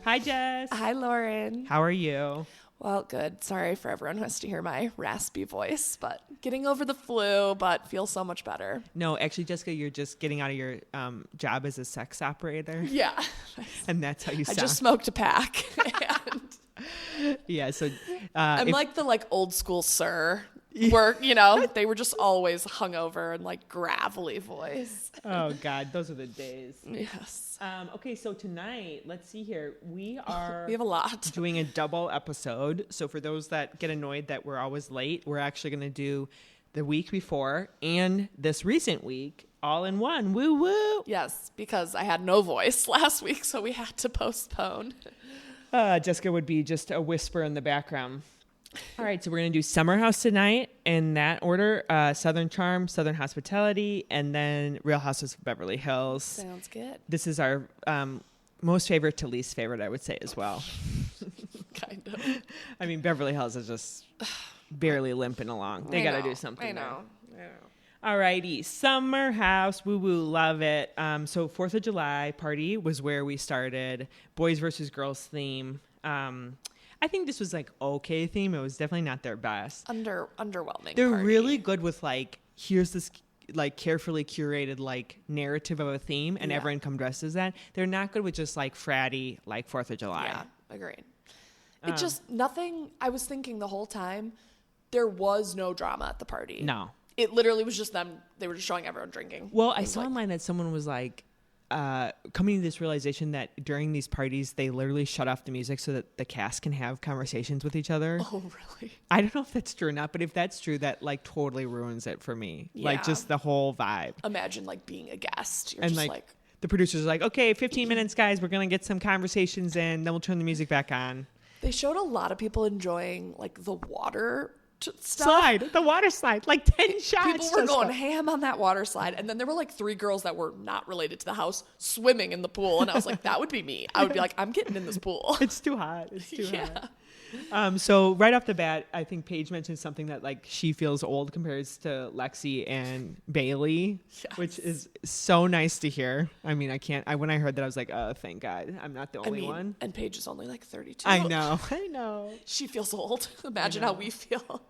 Hi, Jess. Hi, Lauren. How are you? Well, good. Sorry for everyone who has to hear my raspy voice, but getting over the flu, but feel so much better. No, actually, Jessica, you're just getting out of your job as a sex operator. Yeah. And that's how you sound. I just smoked a pack. Yeah, so... I'm like the old school sir. Where, they were just always hungover and gravelly voice. Oh, God. Those are the days. Yes. Okay, so tonight, let's see here. We have a lot. Doing a double episode. So for those that get annoyed that we're always late, we're actually going to do the week before and this recent week all in one. Woo, woo. Yes, because I had no voice last week, so we had to postpone. Jessica would be just a whisper in the background. All right, so we're going to do Summer House tonight in that order. Southern Charm, Southern Hospitality, and then Real Houses of Beverly Hills. Sounds good. This is our most favorite to least favorite, I would say, as well. Kind of. I mean, Beverly Hills is just barely limping along. They got to do something. I know. All righty. Summer House. Woo-woo. Love it. So 4th of July party was where we started. Boys versus girls theme. I think this was okay theme. It was definitely not their best. Underwhelming. They're party. really good with here's this carefully curated narrative of a theme and everyone come dressed as that. They're not good with just fratty 4th of July. Yeah, agreed. It just nothing. I was thinking the whole time there was no drama at the party. No. It literally was just them. They were just showing everyone drinking. Well, I saw online that someone was coming to this realization that during these parties, they literally shut off the music so that the cast can have conversations with each other. Oh, really? I don't know if that's true or not, but if that's true, that totally ruins it for me. Yeah. Just the whole vibe. Imagine being a guest. You're and just the producers are okay, 15 minutes, guys. We're going to get some conversations in. Then we'll turn the music back on. They showed a lot of people enjoying the water stuff. Slide, the water slide, 10 shots. People were going ham on that water slide. And then there were 3 girls that were not related to the house swimming in the pool. And I was that would be me. I would be I'm getting in this pool. It's too hot. It's too hot. So right off the bat, I think Paige mentioned something that she feels old compared to Lexi and Bailey, yes. Which is so nice to hear. I mean, when I heard that, I was oh, thank God. I'm not the only one. And Paige is only 32. I know. She feels old. Imagine how we feel.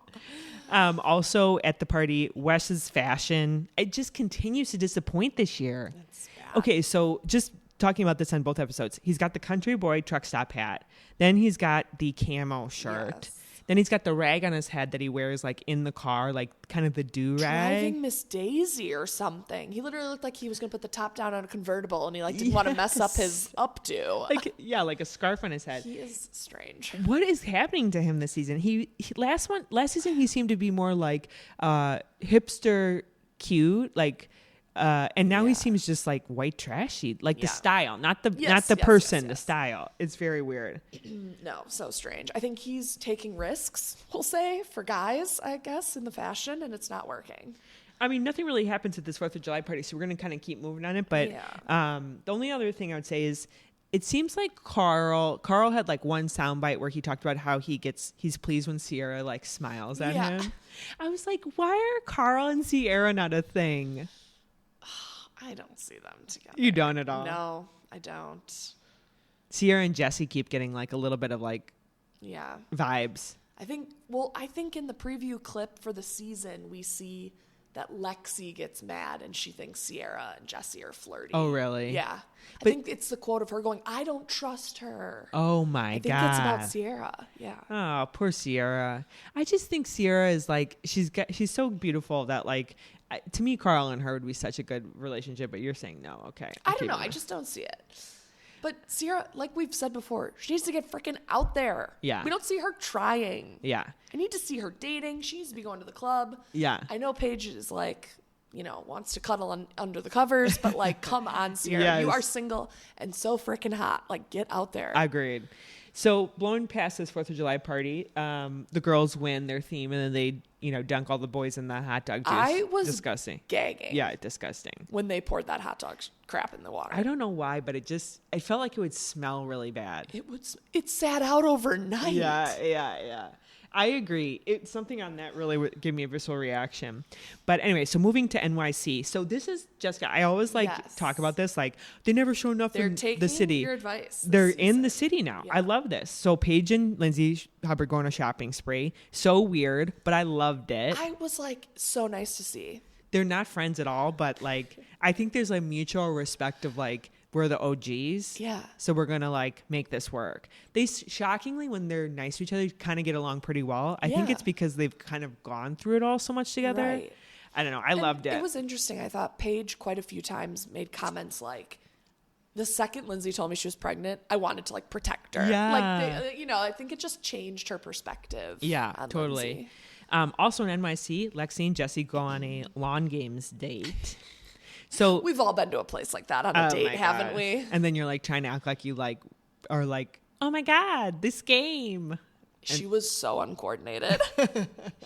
Also at the party, Wes's fashion, it just continues to disappoint this year. That's bad. Okay, so just talking about this on both episodes, he's got the country boy truck stop hat. Then he's got the camo shirt. Yes. Then he's got the rag on his head that he wears in the car, kind of the do-rag. Driving Miss Daisy or something. He literally looked like he was going to put the top down on a conversable and he didn't want to mess up his updo. Like a scarf on his head. He is strange. What is happening to him this season? Last season he seemed to be more hipster cute, and now he seems just white trashy, the style, not the person, the style. It's very weird. No, so strange. I think he's taking risks, we'll say, for guys, I guess, in the fashion, and it's not working. I mean, nothing really happens at this 4th of July party, so we're going to kind of keep moving on it. But the only other thing I would say is it seems like Carl had one soundbite where he talked about how he's pleased when Sierra smiles at him. I was why are Carl and Sierra not a thing? I don't see them together. You don't at all? No, I don't. Sierra and Jesse keep getting a little bit of vibes. I think in the preview clip for the season, we see that Lexi gets mad and she thinks Sierra and Jesse are flirty. Oh, really? Yeah. I think it's the quote of her going, I don't trust her. Oh, my God. I think it's about Sierra. Yeah. Oh, poor Sierra. I just think Sierra is she's so beautiful that to me, Carl and her would be such a good relationship, but you're saying no. Okay. I don't know. I just don't see it. But Sierra, like we've said before, she needs to get freaking out there. Yeah. We don't see her trying. Yeah. I need to see her dating. She needs to be going to the club. Yeah. I know Paige is wants to cuddle under the covers, but come on, Sierra. Yes. You are single and so freaking hot. Get out there. Agreed. So blowing past this 4th of July party, the girls win their theme and then they, dunk all the boys in the hot dog juice. I was disgusting. Gagging. Yeah, disgusting. When they poured that hot dog crap in the water. I don't know why, but it felt like it would smell really bad. It sat out overnight. Yeah. I agree. It's something on that really would give me a visceral reaction. But anyway, so moving to NYC. So this is Jessica. I always talk about this. Like they never show enough in the city. Your advice. They're in the city now. Yeah. I love this. So Paige and Lindsay Hubbard go on a shopping spree. So weird, but I loved it. I was like, so nice to see. They're not friends at all, but like I think there's like mutual respect of like we're the OGs. Yeah. So we're going to like make this work. They shockingly, when they're nice to each other, kind of get along pretty well. I think it's because they've kind of gone through it all so much together. Right. I don't know. I loved it. It was interesting. I thought Paige quite a few times made comments like, the second Lindsay told me she was pregnant, I wanted to like protect her. Yeah. Like, I think it just changed her perspective. Yeah, totally. Also in NYC, Lexi and Jesse go on a lawn games date. So we've all been to a place like that on a date, haven't we? And then you're like trying to act like you like are like, oh my God, this game. She was so uncoordinated.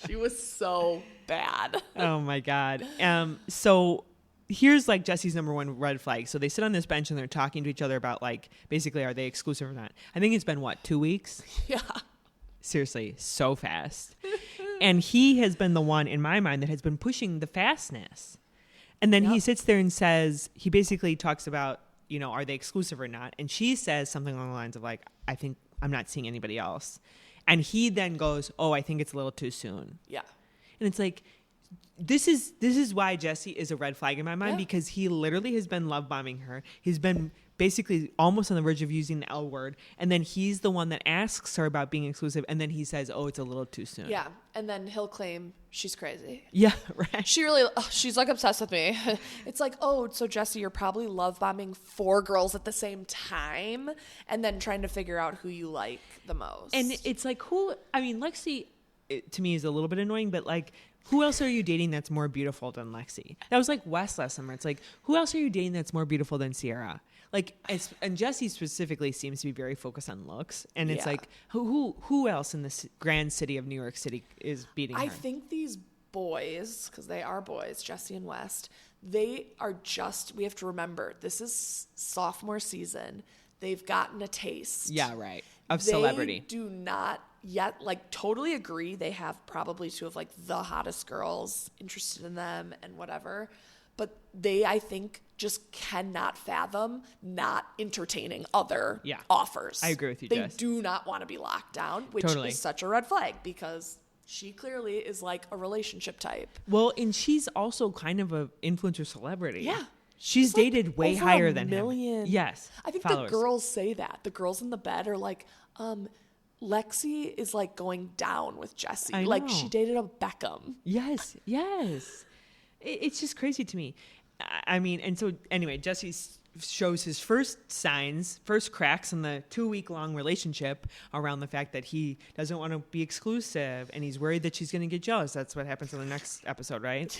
She was so bad. Oh my God. So here's like Jesse's number one red flag. So they sit on this bench and they're talking to each other about like, basically, are they exclusive or not? I think it's been 2 weeks? Yeah. Seriously, so fast. And he has been the one in my mind that has been pushing the fastness. And then he sits there and says, he basically talks about, are they exclusive or not? And she says something along the lines of like, I think I'm not seeing anybody else. And he then goes, oh, I think it's a little too soon. Yeah. And it's like, this is why Jesse is a red flag in my mind, because he literally has been love bombing her. He's been basically almost on the verge of using the L word. And then he's the one that asks her about being exclusive. And then he says, oh, it's a little too soon. Yeah. And then he'll claim she's crazy. Yeah, right. She's like obsessed with me. It's like, oh, so Jesse, you're probably love bombing 4 girls at the same time and then trying to figure out who you like the most. And it's like, Lexi, to me, is a little bit annoying, but like, who else are you dating that's more beautiful than Lexi? That was like Wes last summer. It's like, who else are you dating that's more beautiful than Sierra? Like, and Jesse specifically seems to be very focused on looks. And it's like, who else in this grand city of New York City is beating her? I think these boys, because they are boys, Jesse and West, they are we have to remember, this is sophomore season. They've gotten a taste. Yeah, right. Of celebrity. They do not yet, like, totally agree. They have probably 2 of, like, the hottest girls interested in them and whatever. But they, I think, just cannot fathom not entertaining other offers. I agree with you, Jess. They do not want to be locked down, which is such a red flag because she clearly is, like, a relationship type. Well, and she's also kind of an influencer celebrity. Yeah. She's dated like way higher than million. Him. Yes. I think followers. The girls say that. The girls in the bed are like, Lexi is like going down with Jesse. Like she dated a Beckham. Yes. It's just crazy to me. I mean, and so anyway, Jesse shows his first cracks in the 2-week-long relationship around the fact that he doesn't want to be exclusive and he's worried that she's going to get jealous. That's what happens in the next episode, right?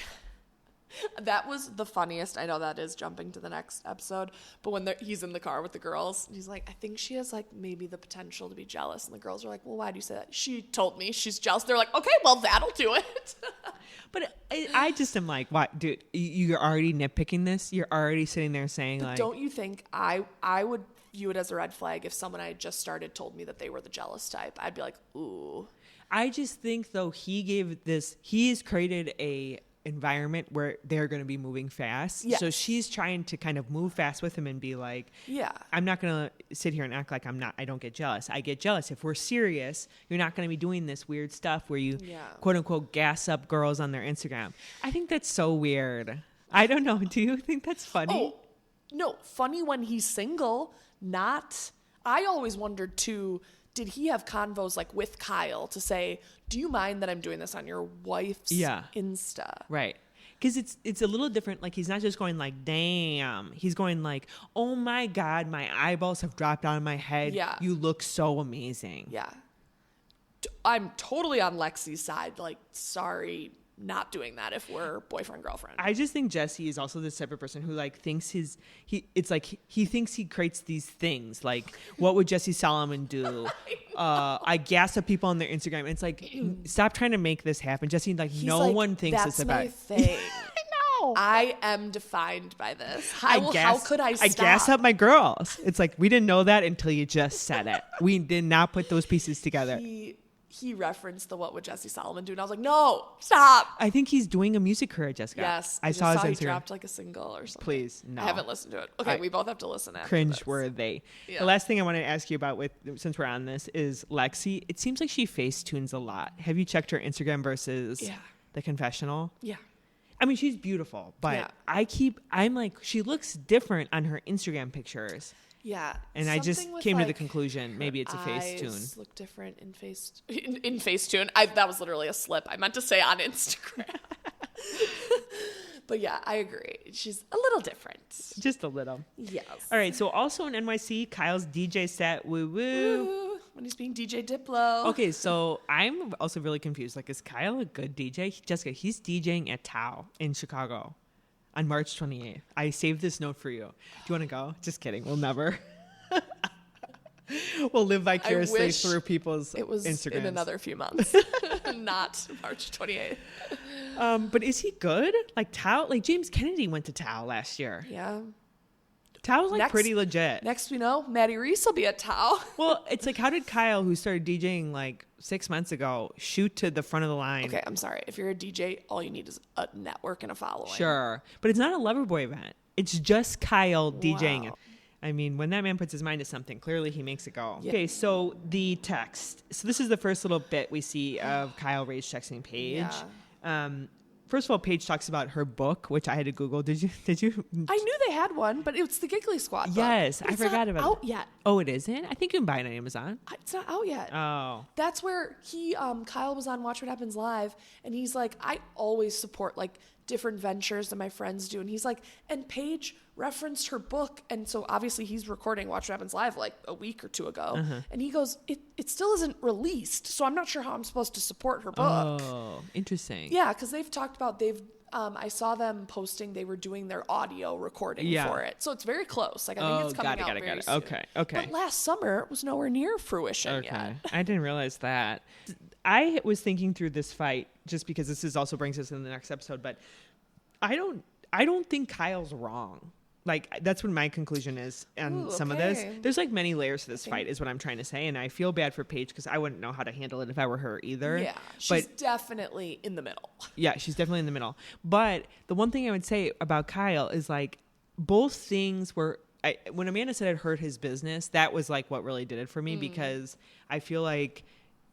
That was the funniest. I know that is jumping to the next episode, but when he's in the car with the girls, he's like, I think she has like maybe the potential to be jealous. And the girls are like, well, why do you say that? She told me she's jealous. They're like, okay, well, that'll do it. But I just am like, what, dude, you're already nitpicking this. You're already sitting there saying but don't you think I would view it as a red flag if someone I just started told me that they were the jealous type? I'd be like, ooh. I just think though he's created a environment where they're going to be moving fast. Yes. So she's trying to kind of move fast with him and be like, I'm not going to sit here and act like I don't get jealous. I get jealous. If we're serious, you're not going to be doing this weird stuff where you quote unquote gas up girls on their Instagram. I think that's so weird. I don't know. Do you think that's funny? Oh, no. Funny when he's single, not. I always wondered too, did he have convos like with Kyle to say, do you mind that I'm doing this on your wife's Insta? Right. Because it's a little different. Like, he's not just going like, damn. He's going like, oh my God, my eyeballs have dropped out of my head. Yeah. You look so amazing. Yeah. I'm totally on Lexi's side. Like, sorry, not doing that if we're boyfriend, girlfriend. I just think Jesse is also this type of person who like thinks he thinks he creates these things. Like, what would Jesse Solomon do? I gas up people on their Instagram. And it's like, stop trying to make this happen. Jesse, like, he's no one thinks it's about. That's my thing. I know. I am defined by this. How could I stop? I gas up my girls. It's like, we didn't know that until you just said it. We did not put those pieces together. he referenced the What Would Jesse Solomon Do? And I was like, no, stop. I think he's doing a music career, Jessica. Yes. I saw his Instagram. He dropped like a single or something. Please, no. I haven't listened to it. Okay, we both have to listen after Cringe-worthy. Yeah. The last thing I want to ask you about since we're on this is Lexi. It seems like she face tunes a lot. Have you checked her Instagram versus the confessional? Yeah. I mean, she's beautiful, but I'm like, she looks different on her Instagram pictures. Yeah. And I just came to the conclusion, maybe it's a face tune. Look different in Facetune. That was literally a slip. I meant to say on Instagram. But yeah, I agree. She's a little different. Just a little. Yes. All right. So also in NYC, Kyle's DJ set, woo woo. When he's being DJ Diplo. Okay, so I'm also really confused. Like, is Kyle a good DJ? Jessica, he's DJing at Tao in Chicago on March 28th. I saved this note for you. Do you want to go? Just kidding. We'll never. We'll live vicariously through people's Instagrams. It was in another few months, not March 28th. But is he good? Like Tao, like James Kennedy went to Tao last year. Yeah. Tao's like pretty legit. Next we know, Maddie Reese will be at Tao. Well, it's like, how did Kyle, who started DJing like 6 months ago, shoot to the front of the line? Okay, I'm sorry. If you're a DJ, all you need is a network and a following. Sure. But it's not a Loverboy event. It's just Kyle DJing it. I mean, when that man puts his mind to something, clearly he makes it go. Yeah. Okay, so the text. So this is the first little bit we see of Kyle rage texting Paige. Yeah. First of all, Paige talks about her book, which I had to Google. Did you? I knew they had one, but it's the Giggly Squad book. Yes, I forgot about it. It's not out yet. Oh, it isn't? I think you can buy it on Amazon. It's not out yet. Oh. That's where Kyle was on Watch What Happens Live, and he's like, I always support like different ventures that my friends do. And he's like, and Paige referenced her book. And so obviously he's recording Watch What Happens Live like a week or two ago. Uh-huh. And he goes, it still isn't released. So I'm not sure how I'm supposed to support her book. Oh, interesting. Yeah, because they've talked about, I saw them posting, they were doing their audio recording for it. So it's very close. Like I think it's coming out very soon. Okay. But last summer it was nowhere near fruition yet. I didn't realize that. I was thinking through this fight just because this also brings us in the next episode, but I don't think Kyle's wrong. Like, that's what my conclusion is on some of this. There's like many layers to this fight is what I'm trying to say. And I feel bad for Paige because I wouldn't know how to handle it if I were her either. Yeah, she's definitely in the middle. Yeah, she's definitely in the middle. But the one thing I would say about Kyle is like both things were, when Amanda said it hurt his business, that was like what really did it for me because I feel like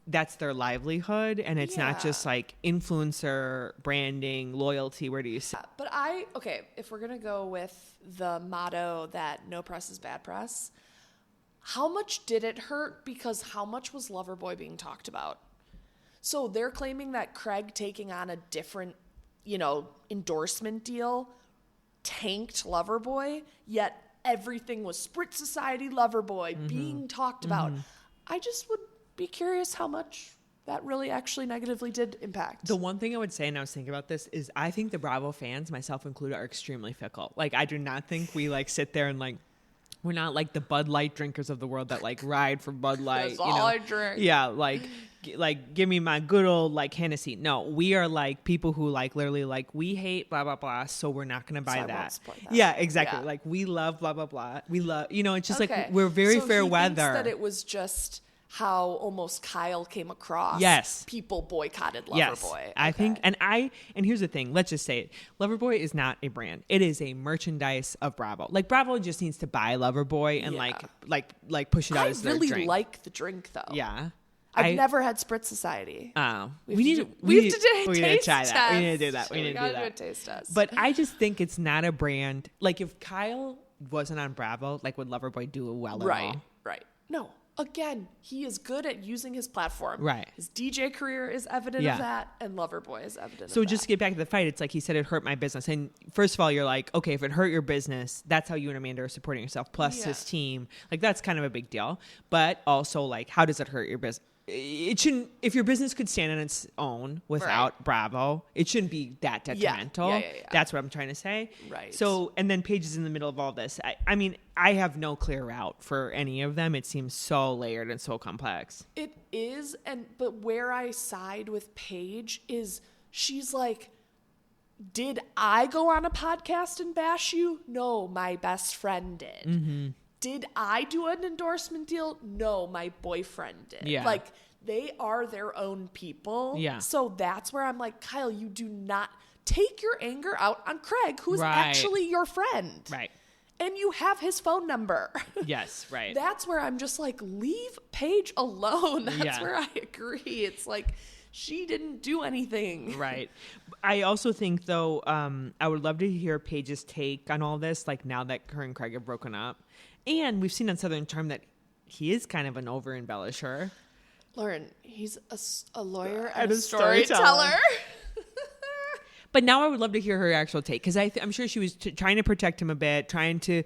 that's their livelihood and it's not just like influencer branding, loyalty. Where do you sit? But if we're going to go with the motto that no press is bad press, how much did it hurt? Because how much was Loverboy being talked about? So they're claiming that Craig taking on a different, endorsement deal tanked Loverboy, yet everything was Spritz Society Loverboy being talked about. I just would be curious how much that really actually negatively did impact. The one thing I would say, and I was thinking about this, is I think the Bravo fans, myself included, are extremely fickle. Like, I do not think we like sit there and like, we're not like the Bud Light drinkers of the world that like ride for Bud Light. That's all I drink. Yeah, like give me my good old like Hennessy. No, we are like people who like literally like we hate blah blah blah, so we're not gonna buy that. Yeah, exactly. Yeah. Like we love blah blah blah. We love, it's just like we're very fair weather. Thinks that it was just how almost Kyle came across. Yes. People boycotted Loverboy. Yes. I think, and here's the thing, let's just say it. Loverboy is not a brand. It is a merchandise of Bravo. Like Bravo just needs to buy Loverboy and like push it out as their drink. I really like the drink though. Yeah. I've never had Spritz Society. Oh. We need to try that. We need to do that. We need to do that. Do a taste test. But I just think it's not a brand. Like if Kyle wasn't on Bravo, like would Loverboy do well at all? Right. No. Again, he is good at using his platform. Right. His DJ career is evident of that, and Loverboy is evident of that. So just to get back to the fight, it's like he said it hurt my business. And first of all, you're like, okay, if it hurt your business, that's how you and Amanda are supporting yourself, plus his team. Like, that's kind of a big deal. But also, like, how does it hurt your business? It shouldn't, if your business could stand on its own without Bravo, it shouldn't be that detrimental. Yeah. That's what I'm trying to say. Right. So, and then Paige is in the middle of all this. I mean, I have no clear route for any of them. It seems so layered and so complex. It is. But where I side with Paige is she's like, did I go on a podcast and bash you? No, my best friend did. Mm-hmm. Did I do an endorsement deal? No, my boyfriend did. Yeah. Like, they are their own people. Yeah. So that's where I'm like, Kyle, you do not take your anger out on Craig, who's actually your friend. Right. And you have his phone number. Yes, right. That's where I'm just like, leave Paige alone. That's where I agree. It's like, she didn't do anything. Right. I also think, though, I would love to hear Paige's take on all this, like now that her and Craig have broken up. And we've seen on Southern Charm that he is kind of an over-embellisher. Lauren, he's a lawyer and a storyteller. But now I would love to hear her actual take, because I'm sure she was trying to protect him a bit, trying to,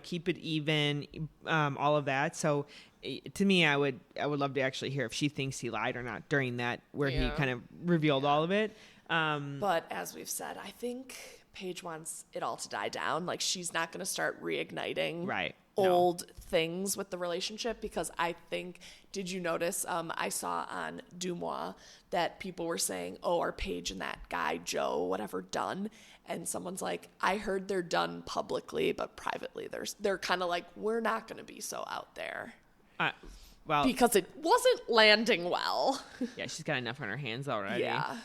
keep it even, all of that. So to me, I would love to actually hear if she thinks he lied or not during that, where he kind of revealed all of it. But as we've said, I think Paige wants it all to die down. Like, she's not going to start reigniting old things with the relationship, because I think, did you notice, I saw on Dumois that people were saying, oh, are Paige and that guy Joe, whatever, done? And someone's like, I heard they're done publicly, but privately they're kind of like, we're not going to be so out there. Well, because it wasn't landing well. Yeah, she's got enough on her hands already. Yeah.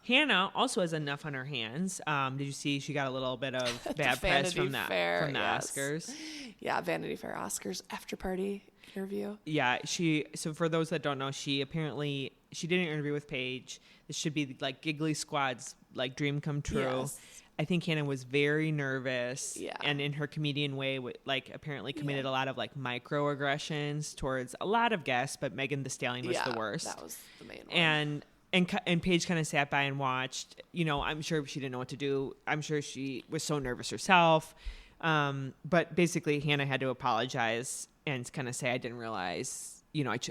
Hannah also has enough on her hands. Did you see she got a little bit of bad press from the Oscars? Yeah, Vanity Fair Oscars after party interview. Yeah, so for those that don't know, she did an interview with Paige. This should be like Giggly Squad's like dream come true. Yes. I think Hannah was very nervous, and in her comedian way, like apparently committed a lot of like microaggressions towards a lot of guests, but Megan Thee Stallion was the worst. That was the main one. And Paige kind of sat by and watched. I'm sure she didn't know what to do. I'm sure she was so nervous herself. But basically, Hannah had to apologize and kind of say, "I didn't realize,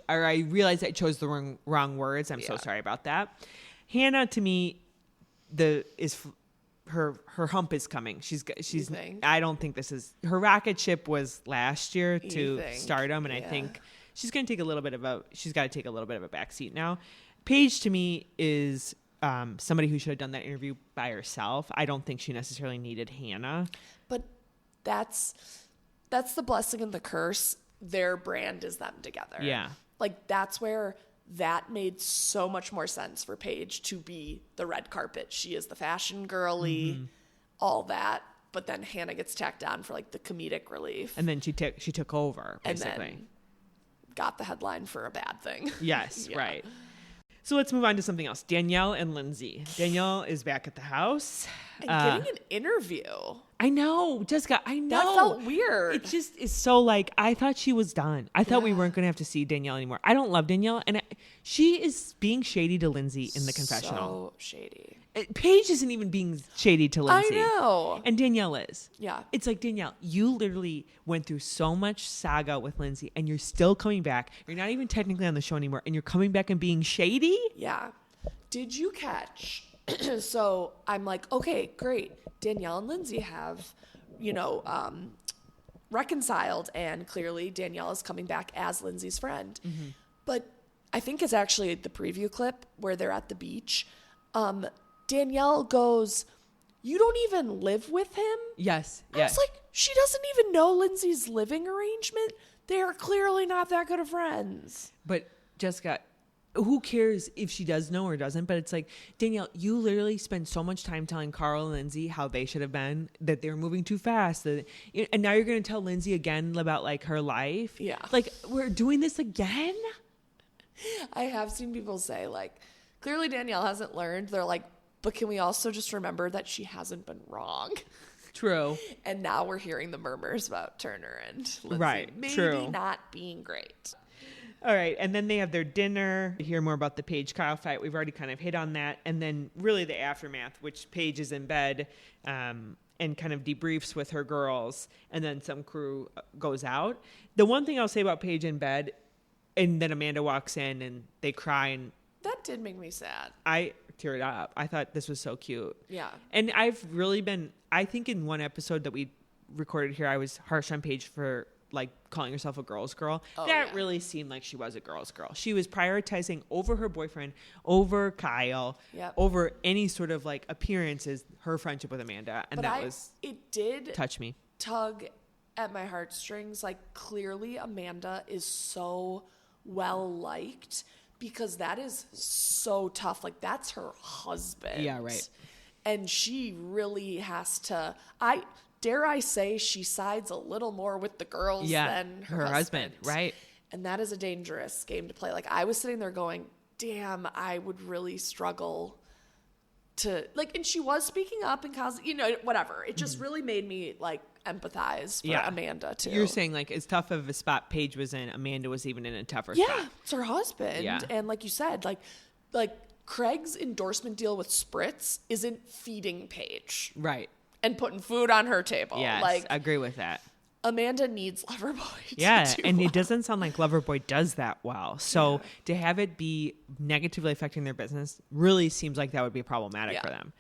I realized I chose the wrong words. I'm so sorry about that." Hannah, to me, her hump is coming. She's. I don't think this is her rocket ship was last year to Stardom, and I think she's going to take a little bit of a backseat now. Paige, to me, is somebody who should have done that interview by herself. I don't think she necessarily needed Hannah. But that's the blessing and the curse. Their brand is them together. Yeah. Like, that's where that made so much more sense for Paige to be the red carpet. She is the fashion girly, all that. But then Hannah gets tacked on for like the comedic relief. And then she took over, basically. And then got the headline for a bad thing. Yes, right. So let's move on to something else. Danielle and Lindsay. Danielle is back at the house. And getting an interview. I know, Jessica, I know. That felt weird. It just is so like, I thought she was done. I thought we weren't going to have to see Danielle anymore. I don't love Danielle. And she is being shady to Lindsay in the confessional. So shady. Paige isn't even being shady to Lindsay. I know. And Danielle is. Yeah. It's like, Danielle, you literally went through so much saga with Lindsay, and you're still coming back. You're not even technically on the show anymore, and you're coming back and being shady? Yeah. Did you catch? So I'm like, okay, great. Danielle and Lindsay have, reconciled, and clearly Danielle is coming back as Lindsay's friend. Mm-hmm. But I think it's actually the preview clip where they're at the beach. Danielle goes, "You don't even live with him?" Yes. I was like, she doesn't even know Lindsay's living arrangement. They are clearly not that good of friends. But Jessica, who cares if she does know or doesn't? But it's like, Danielle, you literally spend so much time telling Carl and Lindsay how they should have been, that they were moving too fast. And now you're going to tell Lindsay again about like her life. Yeah. Like, we're doing this again? I have seen people say like, clearly Danielle hasn't learned. They're like, but can we also just remember that she hasn't been wrong? True. And now we're hearing the murmurs about Turner and Lindsay. Right. Maybe not being great. All right. And then they have their dinner. We hear more about the Paige Kyle fight. We've already kind of hit on that. And then really the aftermath, which Paige is in bed and kind of debriefs with her girls. And then some crew goes out. The one thing I'll say about Paige in bed, and then Amanda walks in and they cry. And that did make me sad. I teared up. I thought this was so cute. Yeah. And I've really been, I think in one episode that we recorded here, I was harsh on Paige for like calling herself a girl's girl. That really seemed like she was a girl's girl. She was prioritizing over her boyfriend, over Kyle, over any sort of like appearances, her friendship with Amanda. And it did touch me. Tug at my heartstrings. Like, clearly Amanda is so well liked because that is so tough. Like, that's her husband. Yeah, right. And she really has to, dare I say, she sides a little more with the girls than her husband. Right. And that is a dangerous game to play. Like, I was sitting there going, damn, I would really struggle to, like, and she was speaking up and whatever. It just really made me, like, empathize for Amanda, too. You're saying, like, as tough of a spot Paige was in, Amanda was even in a tougher spot. spot. Yeah, it's her husband. Yeah. And like you said, like Craig's endorsement deal with Spritz isn't feeding Paige. Right. And putting food on her table. Yes, like, I agree with that. Amanda needs Loverboy. It doesn't sound like Loverboy does that well. So to have it be negatively affecting their business really seems like that would be problematic for them.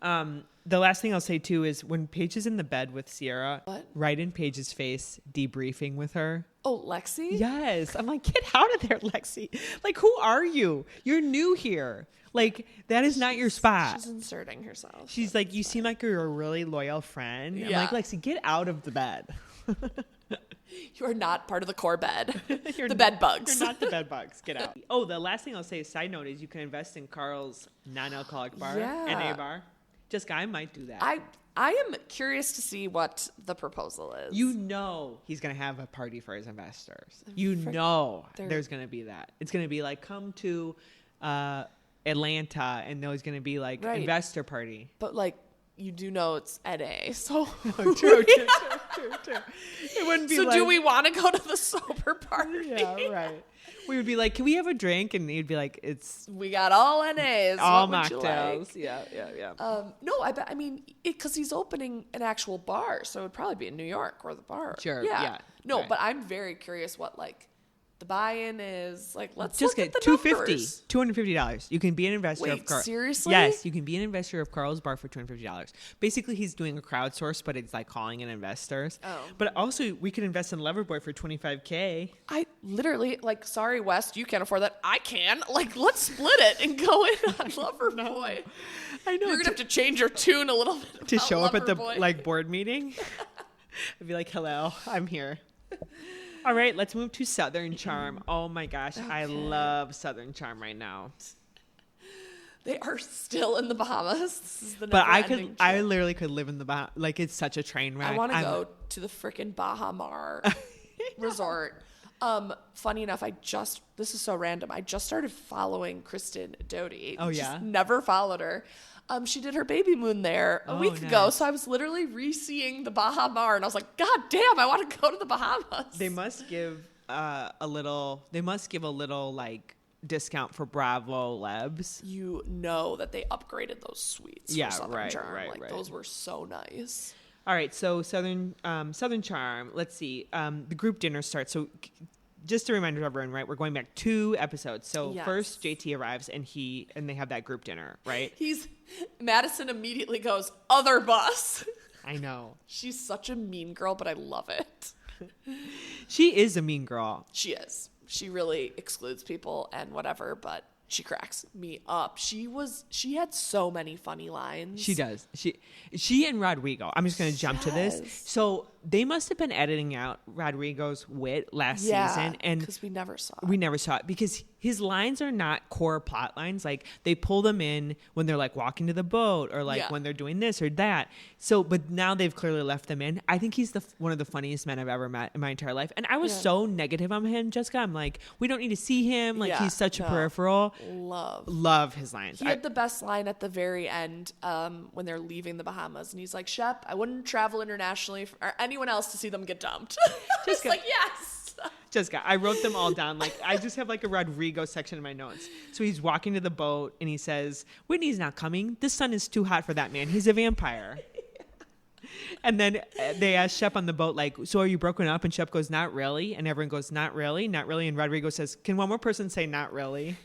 Yeah. The last thing I'll say too is when Paige is in the bed with Sierra, right in Paige's face, debriefing with her. Oh, Lexi? Yes. I'm like, get out of there, Lexi. Like, who are you? You're new here. Like, that is not your spot. She's inserting herself. She's like, you seem like you're a really loyal friend. Yeah. I'm like, Lexi, get out of the bed. You are not part of the core bed. The bed bugs. You're not the bed bugs. Get out. Oh, the last thing I'll say, side note, is you can invest in Carl's non-alcoholic bar, NA bar. Jessica, I might do that. I am curious to see what the proposal is. You know he's going to have a party for his investors. You know there's going to be that. It's going to be like, come to Atlanta, and there's going to be like investor party. But like, you do know it's NA, so true. It wouldn't be. So like, do we want to go to the sober party? Yeah, right. We would be like, can we have a drink? And he'd be like, we got all NAs, all mocktails. Like? Yeah. No, I mean, because he's opening an actual bar, so it would probably be in New York or the bar. Sure. Yeah. No, but I'm very curious what like the buy-in is. Like, let's just look get at the numbers. $250. You can be an investor of Carl. Seriously? Yes, you can be an investor of Carl's bar for $250. Basically, he's doing a crowdsource, but it's like calling in investors. Oh. But also, we could invest in Loverboy for $25K. I literally, like, sorry, West, you can't afford that. I can. Like, let's split it and go in on Loverboy. No. I know. You're going to have to change your tune a little bit to show up at the like board meeting. I'd be like, hello, I'm here. All right, let's move to Southern Charm. Oh my gosh, okay. I love Southern Charm right now. They are still in the Bahamas. This is the but I literally could live in the Bahamas. Like, it's such a train wreck. I want to go to the freaking Bahamar resort. Funny enough, this is so random. I just started following Kristen Doty. Oh yeah, just never followed her. She did her baby moon there a week ago, so I was literally re-seeing the Bahamar, and I was like, God damn, I want to go to the Bahamas. They must give a little like discount for Bravolebs. You know that they upgraded those suites. Yeah, for Southern Charm. Right. Those were so nice. All right, so Southern Charm. Let's see. The group dinner starts. So just a reminder to everyone, right? We're going back 2 episodes. So first JT arrives and they have that group dinner, right? Madison immediately goes, other bus. I know. She's such a mean girl, but I love it. She is a mean girl. She is. She really excludes people and whatever, but she cracks me up. She had so many funny lines. She does. She and Rodrigo. I'm just going to jump to this. So they must have been editing out Rodrigo's wit last season, and because we never saw it because his lines are not core plot lines. Like, they pull them in when they're like walking to the boat or like when they're doing this or that. So, but now they've clearly left them in. I think he's one of the funniest men I've ever met in my entire life. And I was so negative on him, Jessica. I'm like, we don't need to see him. Like, he's such a peripheral. Love his lines. He had the best line at the very end when they're leaving the Bahamas, and he's like, Shep, I wouldn't travel internationally or anyone else to see them get dumped. Just like, yes. Jessica, I wrote them all down. Like, I just have like a Rodrigo section in my notes. So he's walking to the boat and he says, Whitney's not coming. The sun is too hot for that man. He's a vampire. And then they ask Shep on the boat, like, so are you broken up? And Shep goes, not really. And everyone goes, not really, not really. And Rodrigo says, can one more person say not really?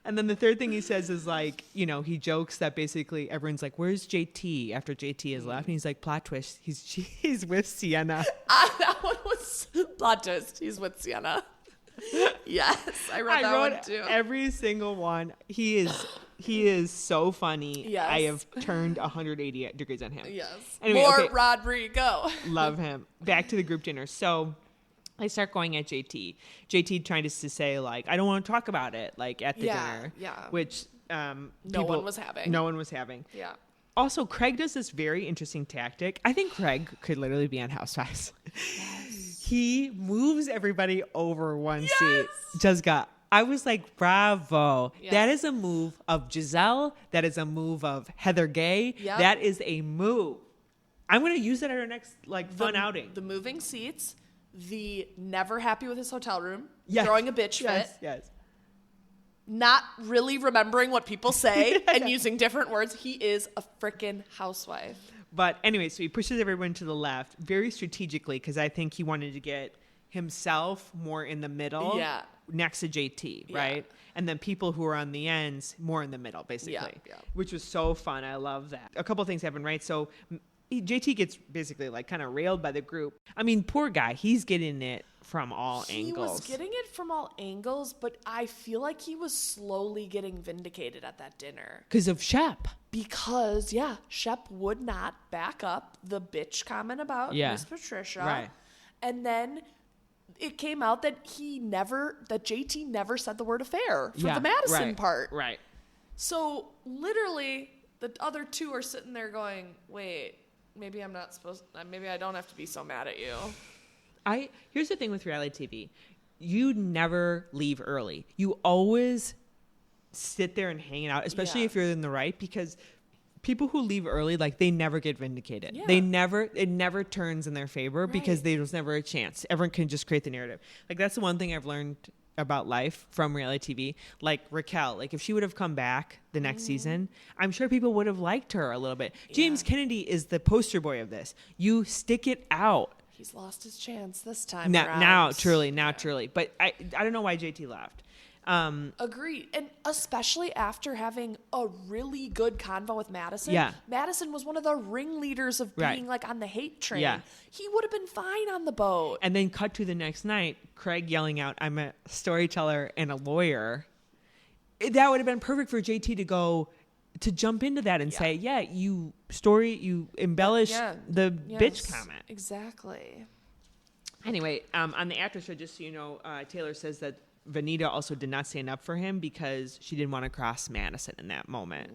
And then the third thing he says is, like, you know, he jokes that basically everyone's like, where's JT after JT has left? And he's like, plot twist, he's with Sienna. That one was plot twist. He's with Sienna. Yes, I wrote one too. Every single one. He is so funny. Yes. I have turned 180 degrees on him. Yes. Anyway, More Rodrigo. Love him. Back to the group dinner. So They start going at JT. JT trying to say, like, I don't want to talk about it, like, at the dinner. Yeah. Which no one was having. No one was having. Yeah. Also, Craig does this very interesting tactic. I think Craig could literally be on Housewives. Yes. He moves everybody over one seat. I was like, bravo. Yeah. That is a move of Giselle. That is a move of Heather Gay. Yep. That is a move. I'm going to use that at our next fun outing. The moving seats. The never happy with his hotel room, throwing a bitch fit. Yes. Not really remembering what people say and using different words. He is a freaking housewife. But anyway, so he pushes everyone to the left very strategically because I think he wanted to get himself more in the middle next to JT, right? And then people who are on the ends more in the middle, basically, which was so fun. I love that. A couple things happen, right? So JT gets basically like kind of railed by the group. I mean, poor guy. He's getting it from all angles. He was getting it from all angles, but I feel like he was slowly getting vindicated at that dinner. Because of Shep. Because, Shep would not back up the bitch comment about Miss Patricia. Right. And then it came out that JT never said the word affair for the Madison part. Right. So literally the other two are sitting there going, wait, maybe I don't have to be so mad at you. Here's the thing with reality TV. You never leave early. You always sit there and hang out, especially if you're in the right, because people who leave early, like, they never get vindicated. Yeah. It never turns in their favor because there's never a chance. Everyone can just create the narrative. Like, that's the one thing I've learned about life from reality TV. Like Raquel, like, if she would have come back the next season, I'm sure people would have liked her a little bit. James Kennedy is the poster boy of this. You stick it out. He's lost his chance this time now truly. But I don't know why JT left. Agreed. And especially after having a really good convo with Madison. Yeah. Madison was one of the ringleaders of being like on the hate train. Yeah. He would have been fine on the boat. And then cut to the next night, Craig yelling out, I'm a storyteller and a lawyer. That would have been perfect for JT to jump into that and say, you embellish the bitch comment. Exactly. Anyway, on the after show, just so you know, Taylor says that Vanita also did not stand up for him because she didn't want to cross Madison in that moment.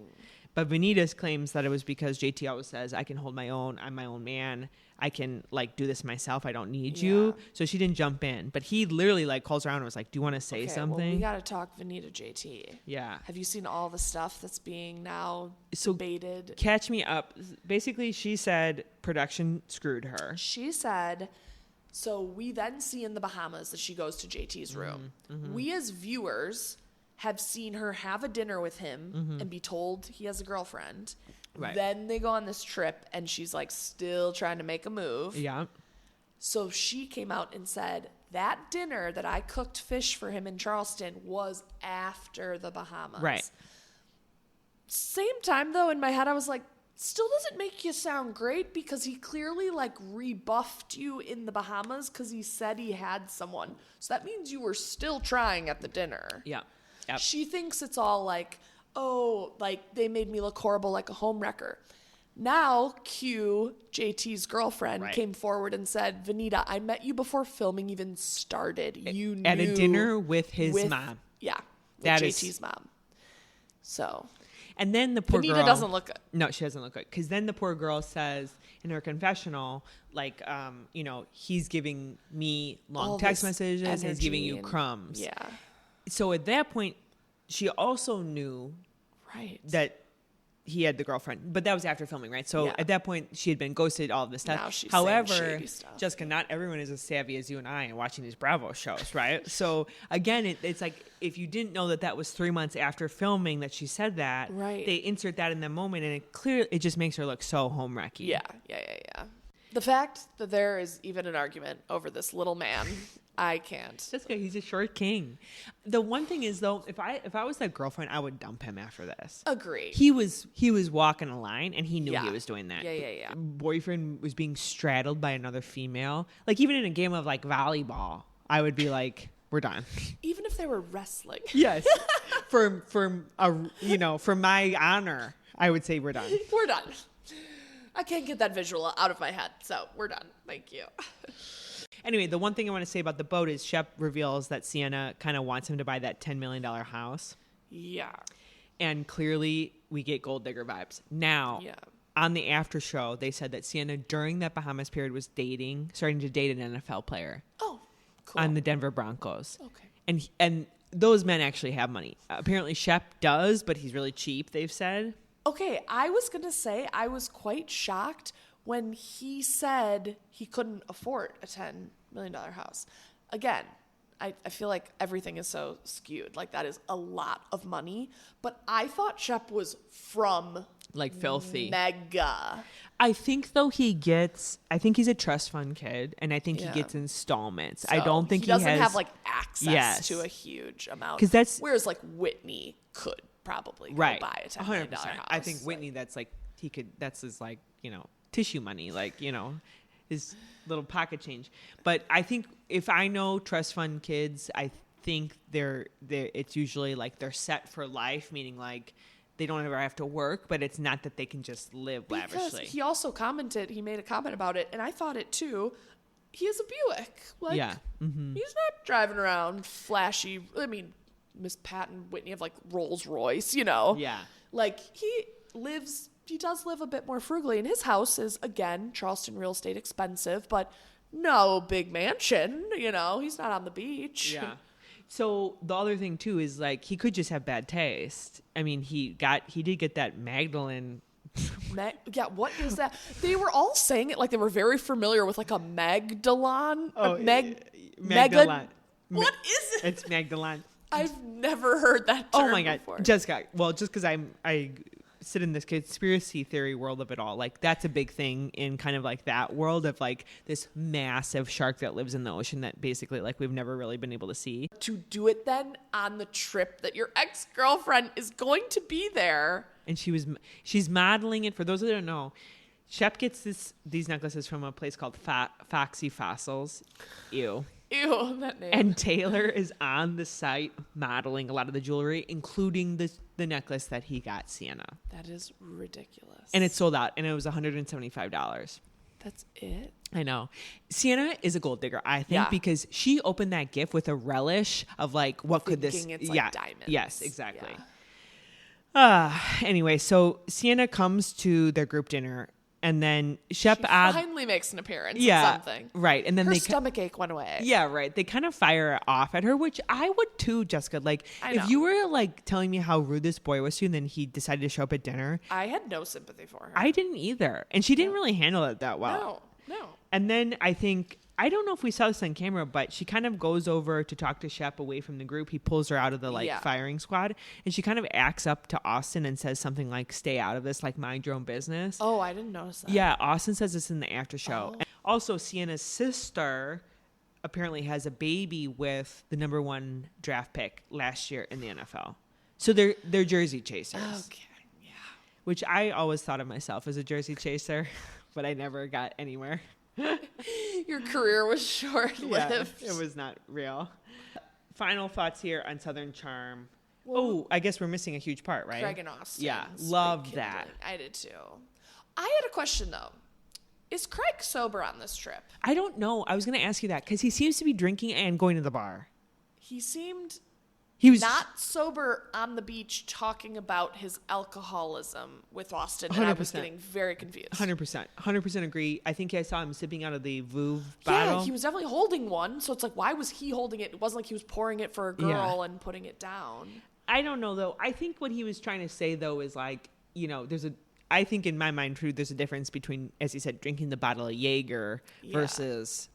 But Vanita claims that it was because JT always says, I can hold my own. I'm my own man. I can, like, do this myself. I don't need you. So she didn't jump in. But he literally, like, calls around and was like, do you want to say something? Well, we got to talk Vanita JT. Yeah. Have you seen all the stuff that's being now debated? Catch me up. Basically, she said production screwed her. She said... So we then see in the Bahamas that she goes to JT's room. Mm-hmm. We as viewers have seen her have a dinner with him and be told he has a girlfriend. Right. Then they go on this trip and she's like still trying to make a move. Yeah. So she came out and said, that dinner that I cooked fish for him in Charleston was after the Bahamas. Right. Same time though, in my head, I was like, still doesn't make you sound great because he clearly like rebuffed you in the Bahamas because he said he had someone. So that means you were still trying at the dinner. Yeah. Yep. She thinks it's all like, oh, like they made me look horrible like a homewrecker. Now, Q, JT's girlfriend, came forward and said, Vanita, I met you before filming even started. You knew. At a dinner with his mom. Yeah. With JT's mom. So... And then the poor girl... Vanita doesn't look good. No, she doesn't look good. Because then the poor girl says in her confessional, like, he's giving me long text messages and he's giving you crumbs. Yeah. So at that point, she also knew that he had the girlfriend. But that was after filming, right? So at that point, she had been ghosted, all of this stuff. Now she's However, saying shady stuff. Jessica, not everyone is as savvy as you and I and watching these Bravo shows, right? So again, it's like, if you didn't know that was 3 months after filming that she said that, they insert that in the moment, and it just makes her look so home-wrecky. Yeah. The fact that there is even an argument over this little man, I can't. Jessica, he's a short king. The one thing is, though, if I was that girlfriend, I would dump him after this. Agree. He was walking a line, and he knew he was doing that. Yeah. Boyfriend was being straddled by another female. Like, even in a game of, like, volleyball, I would be like... We're done. Even if they were wrestling. Yes. For my honor, I would say we're done. We're done. I can't get that visual out of my head, so we're done. Thank you. Anyway, the one thing I want to say about the boat is Shep reveals that Sienna kind of wants him to buy that $10 million house. Yeah. And clearly we get gold digger vibes. Now, on the after show, they said that Sienna, during that Bahamas period, was starting to date an NFL player. Oh, cool. On the Denver Broncos. Okay. And those men actually have money. Apparently Shep does, but he's really cheap, they've said. Okay, I was going to say I was quite shocked when he said he couldn't afford a $10 million house. Again, I feel like everything is so skewed. Like, that is a lot of money. But I thought Shep was from... like filthy. Mega. I think, though, I think he's a trust fund kid, and I think he gets installments. So I don't think he doesn't have, like, access to a huge amount. Whereas, like, Whitney could probably go buy a $10 million house. I think Whitney, that's his, like, tissue money, like, his little pocket change. But I think if I know trust fund kids, I think it's usually like they're set for life, meaning like they don't ever have to work, but it's not that they can just live lavishly. He also he made a comment about it, and I thought it too. He has a Buick. Like, he's not driving around flashy. I mean, Miss Pat and Whitney have like Rolls Royce, Yeah. Like, he does live a bit more frugally, and his house is, again, Charleston real estate expensive, but no big mansion, he's not on the beach. Yeah. So the other thing too is like he could just have bad taste. I mean, he did get that Magdalene. What is that? They were all saying it like they were very familiar with like a Magdalene. Magdalene. What is it? It's Magdalene. I've never heard that term. Oh my God, before. Jessica. Well, just because I sit in this conspiracy theory world of it all, like that's a big thing in kind of like that world of like this massive shark that lives in the ocean that basically like we've never really been able to see. To do it then on the trip that your ex-girlfriend is going to be there. And she's modeling it. For those that don't know, Shep gets these necklaces from a place called Foxy Fossils. Ew, that name. And Taylor is on the site modeling a lot of the jewelry, including the necklace that he got Sienna. That is ridiculous. And it sold out, and it was $175. That's it? I know. Sienna is a gold digger, I think, because she opened that gift with a relish of like, what could this... It's like diamonds. Yes, exactly. Anyway, so Sienna comes to their group dinner, and then Shep finally makes an appearance at something. Right. And then her stomach ache went away. Yeah, right. They kind of fire off at her, which I would too, Jessica. Like, if you were like telling me how rude this boy was to you, and then he decided to show up at dinner. I had no sympathy for her. I didn't either. And she didn't really handle it that well. No. And then I don't know if we saw this on camera, but she kind of goes over to talk to Shep away from the group. He pulls her out of the firing squad, and she kind of acts up to Austin and says something like, stay out of this, like mind your own business. Oh, I didn't notice that. Yeah, Austin says this in the after show. And also, Sienna's sister apparently has a baby with the #1 draft pick last year in the NFL. So they're jersey chasers. Okay, yeah. Which I always thought of myself as a jersey chaser, but I never got anywhere. Your career was short-lived. Yeah, it was not real. Final thoughts here on Southern Charm. Well, I guess we're missing a huge part, right? Craig and Austin. Yeah, loved that. I did too. I had a question though. Is Craig sober on this trip? I don't know. I was going to ask you that because he seems to be drinking and going to the bar. He was not sober on the beach talking about his alcoholism with Austin. 100%. And I was getting very confused. 100% agree. I think I saw him sipping out of the Vouv bottle. Yeah, he was definitely holding one. So it's like, why was he holding it? It wasn't like he was pouring it for a girl and putting it down. I don't know, though. I think what he was trying to say, though, is like, I think in my mind, too, there's a difference between, as he said, drinking the bottle of Jaeger versus,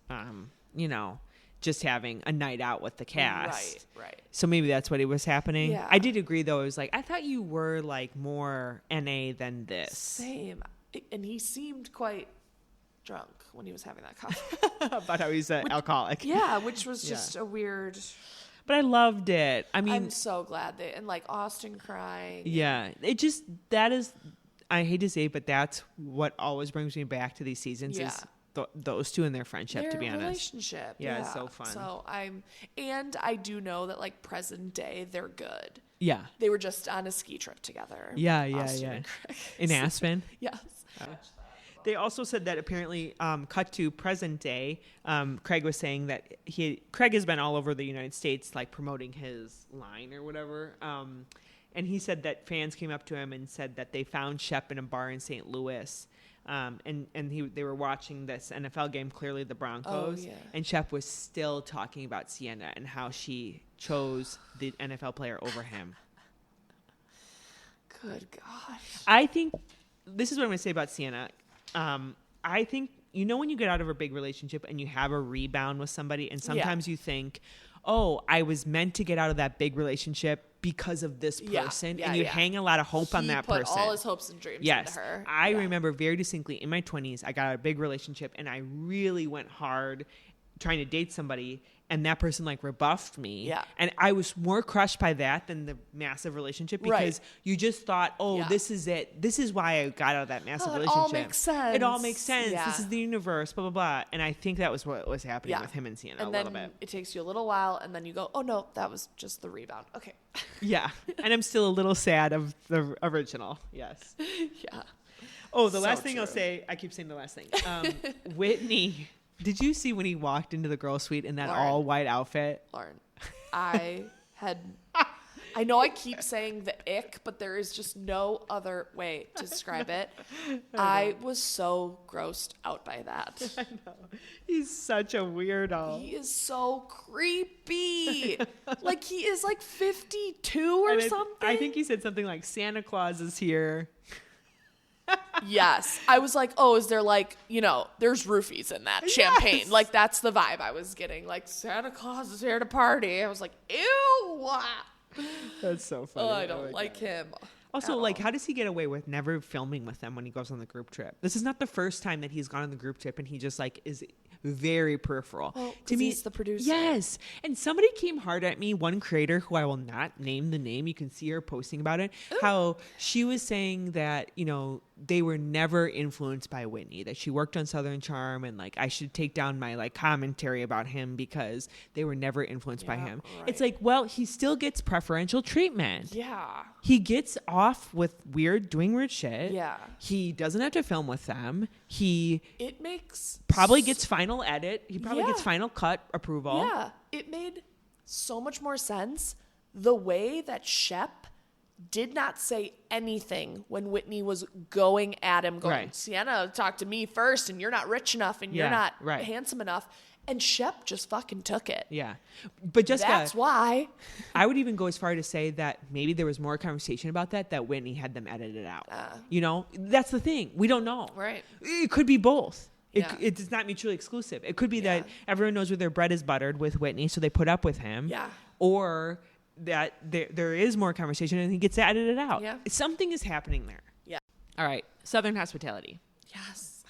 just having a night out with the cast. Right. So maybe that's what it was happening. Yeah. I did agree, though. I was like, I thought you were like more NA than this. Same. And he seemed quite drunk when he was having that coffee. About how he's an alcoholic. Yeah, which was just a weird... But I loved it. I mean... I'm so glad and like Austin crying. Yeah. I hate to say it, but that's what always brings me back to these seasons is those two and their friendship, to be honest. Relationship. Yeah, it's so fun. So I do know that like present day, they're good. Yeah. They were just on a ski trip together. Yeah. In Aspen. Yes. They also said that apparently, cut to present day, Craig was saying that Craig has been all over the United States, like promoting his line or whatever. And he said that fans came up to him and said that they found Shep in a bar in St. Louis. They were watching this NFL game, clearly the Broncos. Oh, yeah. And Shep was still talking about Sienna and how she chose the NFL player over him. Good gosh. I think this is what I'm going to say about Sienna. I think, when you get out of a big relationship and you have a rebound with somebody, and sometimes you think, oh, I was meant to get out of that big relationship because of this person, and you hang a lot of hope on that person. He put all his hopes and dreams into her. I remember very distinctly in my 20s, I got out of a big relationship, and I really went hard trying to date somebody, and that person like rebuffed me. Yeah. And I was more crushed by that than the massive relationship, because you just thought, this is it. This is why I got out of that massive relationship. It all makes sense. It all makes sense. Yeah. This is the universe, blah, blah, blah. And I think that was what was happening with him and Sienna a little bit. And then it takes you a little while, and then you go, oh, no, that was just the rebound. Okay. Yeah. And I'm still a little sad of the original. Yes. Yeah. Oh, the last thing I'll say, I keep saying the last thing. Whitney... Did you see when he walked into the girl suite in that all white outfit? Lauren, I know I keep saying the ick, but there is just no other way to describe it. I was so grossed out by that. I know. He's such a weirdo. He is so creepy. Like he is like 52 or something. I think he said something like Santa Claus is here. Yes. I was like, oh, is there like, there's roofies in that champagne. Yes. Like that's the vibe I was getting. Like Santa Claus is here to party. I was like, ew. That's so funny. Oh, I don't like him. Also, how does he get away with never filming with them when he goes on the group trip? This is not the first time that he's gone on the group trip and he just is very peripheral. Well, to me, he's the producer. Yes. And somebody came hard at me, one creator who I will not name the name. You can see her posting about it. Ooh. How she was saying that, they were never influenced by Whitney, that she worked on Southern Charm, and I should take down my commentary about him because they were never influenced by him. Right. It's well, he still gets preferential treatment. Yeah. He gets off with doing weird shit. Yeah. He doesn't have to film with them. It makes probably gets final edit. He probably gets final cut approval. Yeah. It made so much more sense the way that Shep did not say anything when Whitney was going at him, going, Sienna, talk to me first, and you're not rich enough, and you're not handsome enough. And Shep just fucking took it. Yeah. But Jessica, that's why. I would even go as far to say that maybe there was more conversation about that Whitney had them edited out. That's the thing. We don't know. Right. It could be both. It's not mutually exclusive. It could be that everyone knows where their bread is buttered with Whitney, so they put up with him. Yeah. Or that there is more conversation and he gets edited out. Yeah. Something is happening there. Yeah. All right. Southern Hospitality. Yes.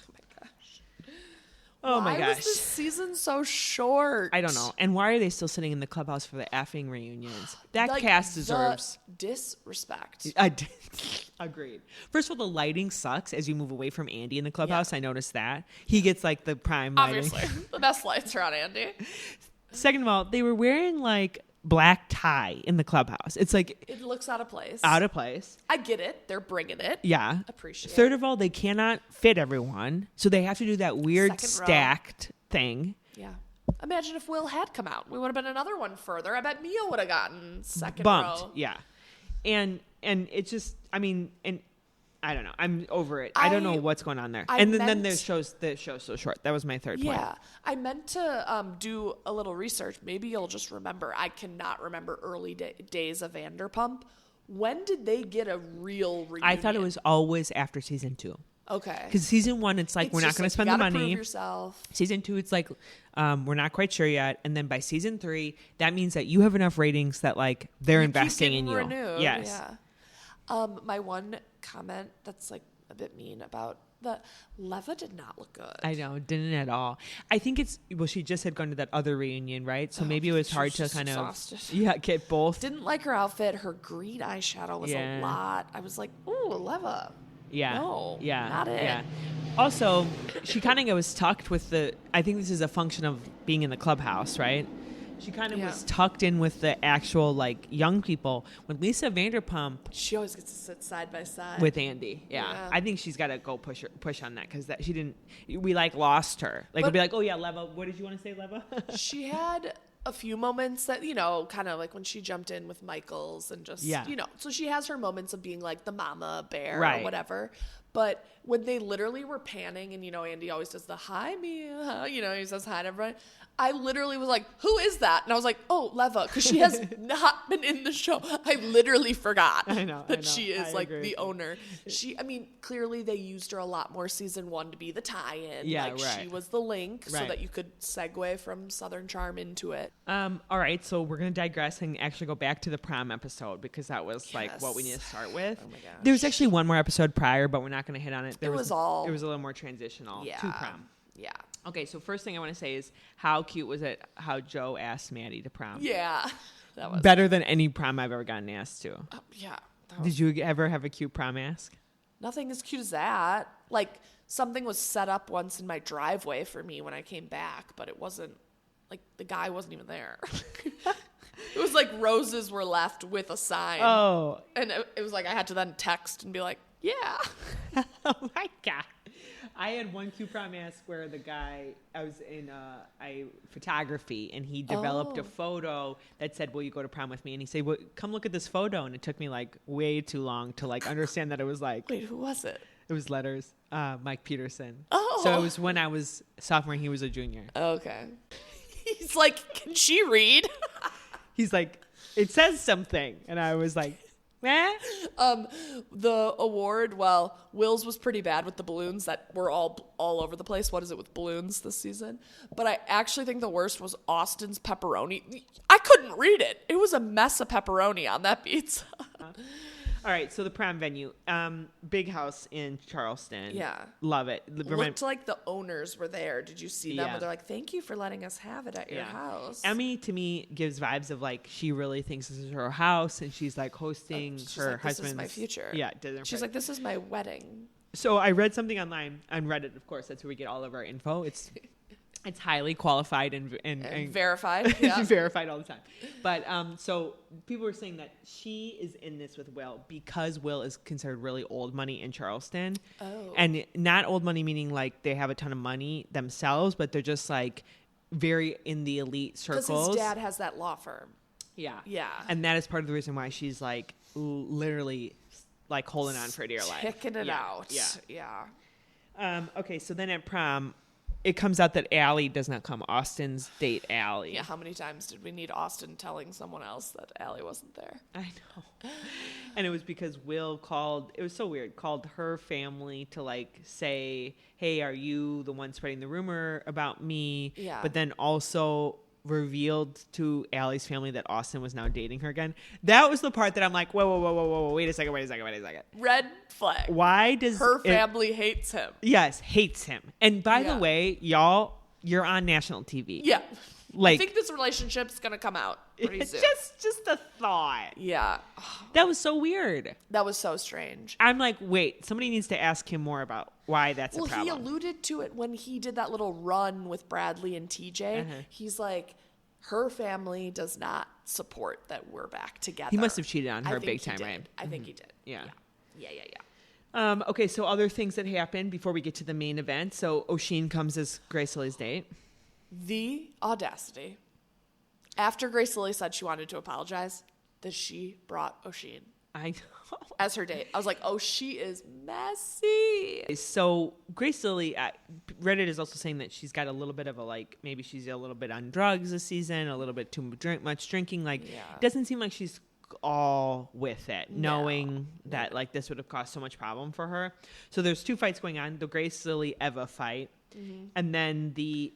Oh my gosh. Why was this season so short? I don't know. And why are they still sitting in the clubhouse for the effing reunions? That cast deserves disrespect. Agreed. First of all, the lighting sucks as you move away from Andy in the clubhouse. I noticed that. He gets the prime lighting. Obviously. The best lights are on Andy. Second of all, they were wearing black tie in the clubhouse. It's it looks out of place. I get it. They're bringing it. Yeah. Appreciate it. Third of all, they cannot fit everyone, so they have to do that weird stacked thing. Yeah. Imagine if Will had come out. We would have been another one further. I bet Mia would have gotten second bumped. Row. Yeah. And it's just, and I don't know. I'm over it. I don't know what's going on there. And then the show's so short. That was my third point. Yeah. I meant to do a little research. Maybe you'll just remember. I cannot remember early days of Vanderpump. When did they get a real reunion? I thought it was always after season 2. Okay. Because season 1, it's we're not going to spend the money. Prove yourself. Season 2, it's we're not quite sure yet. And then by season 3, that means that you have enough ratings that they're investing in you. Renewed. Yes. Yeah. My one comment that's a bit mean about Leva did not look good. I know, didn't at all. I think she just had gone to that other reunion, right? So maybe it was hard to kind exhausted. Get both. Didn't like her outfit. Her green eyeshadow was a lot. I was like, ooh, Leva. Yeah. No. Yeah. Not it. Yeah. Also, she kind of was tucked with I think this is a function of being in the clubhouse, right? She kind of was tucked in with the actual like young people. When Lisa Vanderpump, she always gets to sit side by side with Andy. Yeah. I think she's got to go push on that because she didn't. We like lost her. Like we'll be like, oh yeah, Leva. What did you want to say, Leva? She had a few moments that, you know, kind of like when she jumped in with Michaels and just, you know, so she has her moments of being like the mama bear or whatever. But when they literally were panning and, you know, Andy always does the hi, Mia, you know, he says hi to everyone. I literally was like, who is that? And I was like, oh, Leva, because she has not been in the show. I literally forgot that she is like the owner. I mean, clearly they used her a lot more season 1 to be the tie-in. Yeah, like she was the link so that you could segue from Southern Charm into it. All right, so we're going to digress and actually go back to the prom episode because that was like what we need to start with. Oh my gosh. There was actually one more episode prior, but we're not going to hit on it. It was a little more transitional to prom. Yeah. Okay, so first thing I want to say is how cute was it how Joe asked Maddie to prom? Yeah. That was better than any prom I've ever gotten asked to. Yeah. Did you ever have a cute prom ask? Nothing as cute as that. Like something was set up once in my driveway for me when I came back, but it wasn't like the guy wasn't even there. It was like roses were left with a sign. Oh. And it was like I had to then text and be like, yeah. Oh my God. I had one cute prom ask where the guy, I was in photography, and he developed a photo that said, will you go to prom with me? And he said, well, come look at this photo. And it took me like way too long to like understand that it was like. Wait, who was it? It was letters, Mike Peterson. Oh. So it was when I was sophomore and he was a junior. Okay. He's like, can she read? He's like, it says something. And I was like, eh? The award, well, Will's was pretty bad with the balloons that were all over the place. What is it with balloons this season? But I actually think the worst was Austin's pepperoni. I couldn't read it. It was a mess of pepperoni on that pizza. All right, so the prom venue, big house in Charleston. Yeah. Love it. Looked like the owners were there. Did you see them? Yeah. Where they're like, thank you for letting us have it at your house. Emmy, to me, gives vibes of like she really thinks this is her house and she's like hosting her like, husband's. This is my future. Yeah. She's like, this is my wedding. So I read something online, on Reddit, of course. That's where we get all of our info. It's highly qualified and verified. Yeah. Verified all the time. But so people were saying that she is in this with Will because Will is considered really old money in Charleston. Oh. And not old money meaning like they have a ton of money themselves, but they're just like very in the elite circles. Because his dad has that law firm. Yeah. Yeah. And that is part of the reason why she's like literally like holding on for dear life. Kicking it out. Yeah. Okay, so then at prom, it comes out that Allie does not come. Austin's date Allie. Yeah, how many times did we need Austin telling someone else that Allie wasn't there? I know. And it was because Will called, it was so weird, called her family to like say, hey, are you the one spreading the rumor about me? Yeah. But then also revealed to Allie's family that Austin was now dating her again. That was the part that I'm like, whoa, wait a second. Red flag. Why does her family hates him? Yes, hates him. And by the way, y'all, you're on national TV. Yeah. Like, I think this relationship's gonna come out pretty soon. Just a thought. Yeah. That was so weird. That was so strange. I'm like, wait, somebody needs to ask him more about why that's a problem. Well, he alluded to it when he did that little run with Bradley and TJ. Uh-huh. He's like, her family does not support that we're back together. He must have cheated on her big time, right? I think he did. Yeah. Okay, so other things that happened before we get to the main event. So O'Sheen comes as Grace Lilly's date. The audacity. After Grace Lilly said she wanted to apologize, that she brought O'Sheen. I know. As her date. I was like, oh, she is messy. So Grace Lilly, Reddit is also saying that she's got a little bit of a like, maybe she's a little bit on drugs this season, a little bit too much drinking. Like, it doesn't seem like she's all with it, knowing that like this would have caused so much problem for her. So there's two fights going on: the Grace Lilly Eva fight, and then the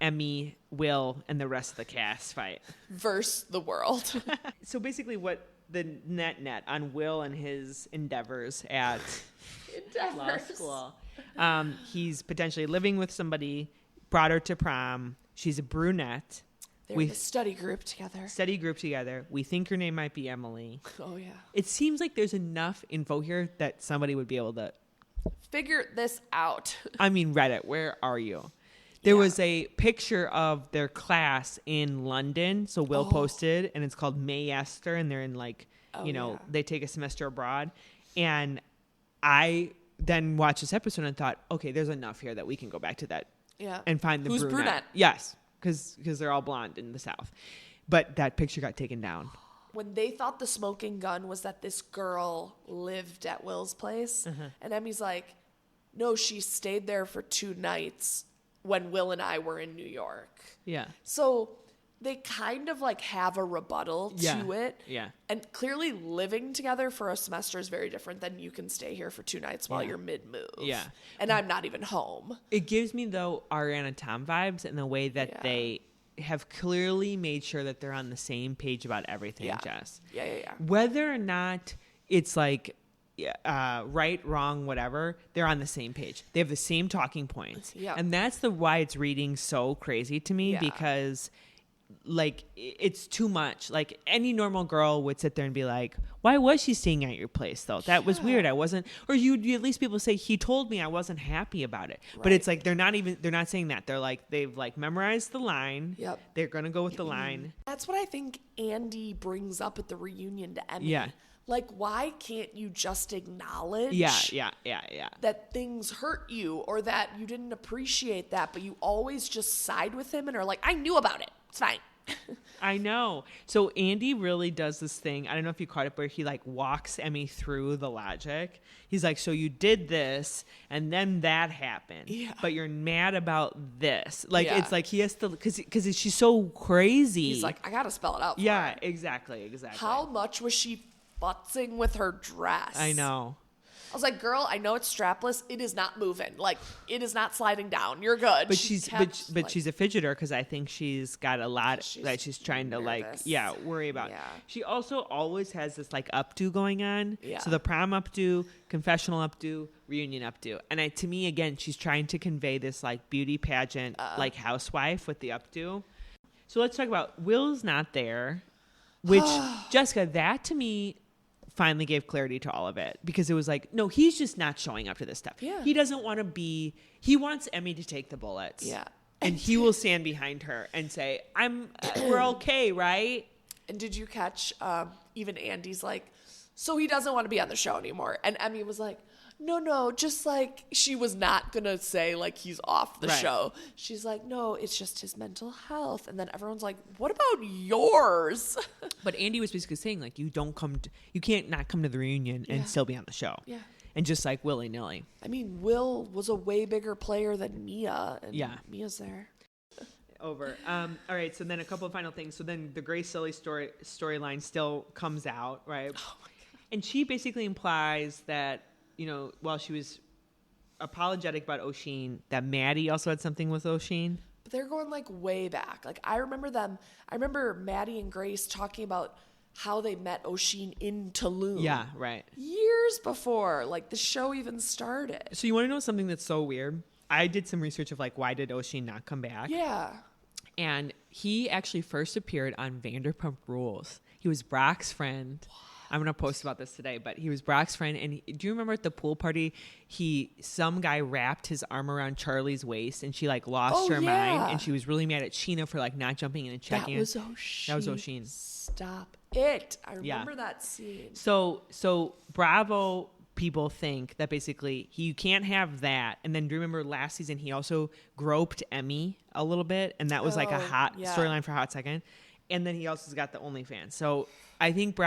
Emmy, Will, and the rest of the cast fight versus the world. So basically, what the net on Will and his endeavors at law school. He's potentially living with somebody, brought her to prom. She's a brunette. They're in a study group together. We think her name might be Emily. Oh, yeah. It seems like there's enough info here that somebody would be able to figure this out. I mean, Reddit, where are you? There was a picture of their class in London. So Will posted, and it's called Mayester, and they're in like, they take a semester abroad. And I then watched this episode and thought, okay, there's enough here that we can go back to that and find the brunette. Yes, because they're all blonde in the South. But that picture got taken down. When they thought the smoking gun was that this girl lived at Will's place, and Emmy's like, no, she stayed there for 2 nights when Will and I were in New York. Yeah. So they kind of like have a rebuttal to it. Yeah. And clearly living together for a semester is very different than you can stay here for 2 nights while you're mid-move. Yeah. And I'm not even home. It gives me, though, Ariana Tom vibes in the way that they have clearly made sure that they're on the same page about everything, Jess. Yeah. Whether or not it's like right, wrong, whatever, they're on the same page. They have the same talking points. Yeah. And that's why it's reading so crazy to me because like it's too much. Like any normal girl would sit there and be like, why was she staying at your place though? That was weird. I wasn't, or you'd at least people say he told me I wasn't happy about it. Right. But it's like they're not saying that. They're like they've like memorized the line. Yep. They're gonna go with the line. That's what I think Andy brings up at the reunion to Emmy. Yeah. Like, why can't you just acknowledge that things hurt you or that you didn't appreciate that, but you always just side with him and are like, I knew about it. It's fine. I know. So Andy really does this thing. I don't know if you caught it, but he like walks Emmy through the logic. He's like, so you did this and then that happened, but you're mad about this. Like, it's like he has to, because she's so crazy. He's like, I got to spell it out for her. Exactly. How much was she futzing with her dress? I know. I was like, girl, I know it's strapless. It is not moving. Like, it is not sliding down. You're good. But she's a fidgeter because I think she's got a lot that she's trying to nervous. Worry about. Yeah. She also always has this like updo going on. Yeah. So the prom updo, confessional updo, reunion updo. And to me, again, she's trying to convey this like beauty pageant, like housewife with the updo. So let's talk about Will's not there, which Jessica, that to me finally gave clarity to all of it because it was like, no, he's just not showing up to this stuff. Yeah. He doesn't want to he wants Emmy to take the bullets. Yeah. And he will stand behind her and say, we're okay, right? And did you catch, even Andy's like, so he doesn't want to be on the show anymore. And Emmy was like, no, just like she was not going to say like he's off the show. She's like, no, it's just his mental health. And then everyone's like, what about yours? But Andy was basically saying like, you can't not come to the reunion and still be on the show. Yeah. And just like willy-nilly. I mean, Will was a way bigger player than Mia. And Mia's there. Over. All right. So then a couple of final things. So then the Grace Silly storyline still comes out, right? Oh my God. And she basically implies that, while she was apologetic about O'Sheen, that Maddie also had something with O'Sheen. But they're going like way back. Like I remember Maddie and Grace talking about how they met O'Sheen in Tulum. Yeah, right. Years before like the show even started. So you want to know something that's so weird? I did some research of like, why did O'Sheen not come back? Yeah. And he actually first appeared on Vanderpump Rules. He was Brock's friend. What? I'm going to post about this today, but he was Brock's friend. And do you remember at the pool party, some guy wrapped his arm around Charlie's waist and she like lost her mind. And she was really mad at Sheena for like not jumping in and checking. That was O'Sheen. Stop it. I remember that scene. So Bravo people think that basically you can't have that. And then do you remember last season, he also groped Emmy a little bit. And that was like a hot storyline for a hot second. And then he also got the OnlyFans. So I think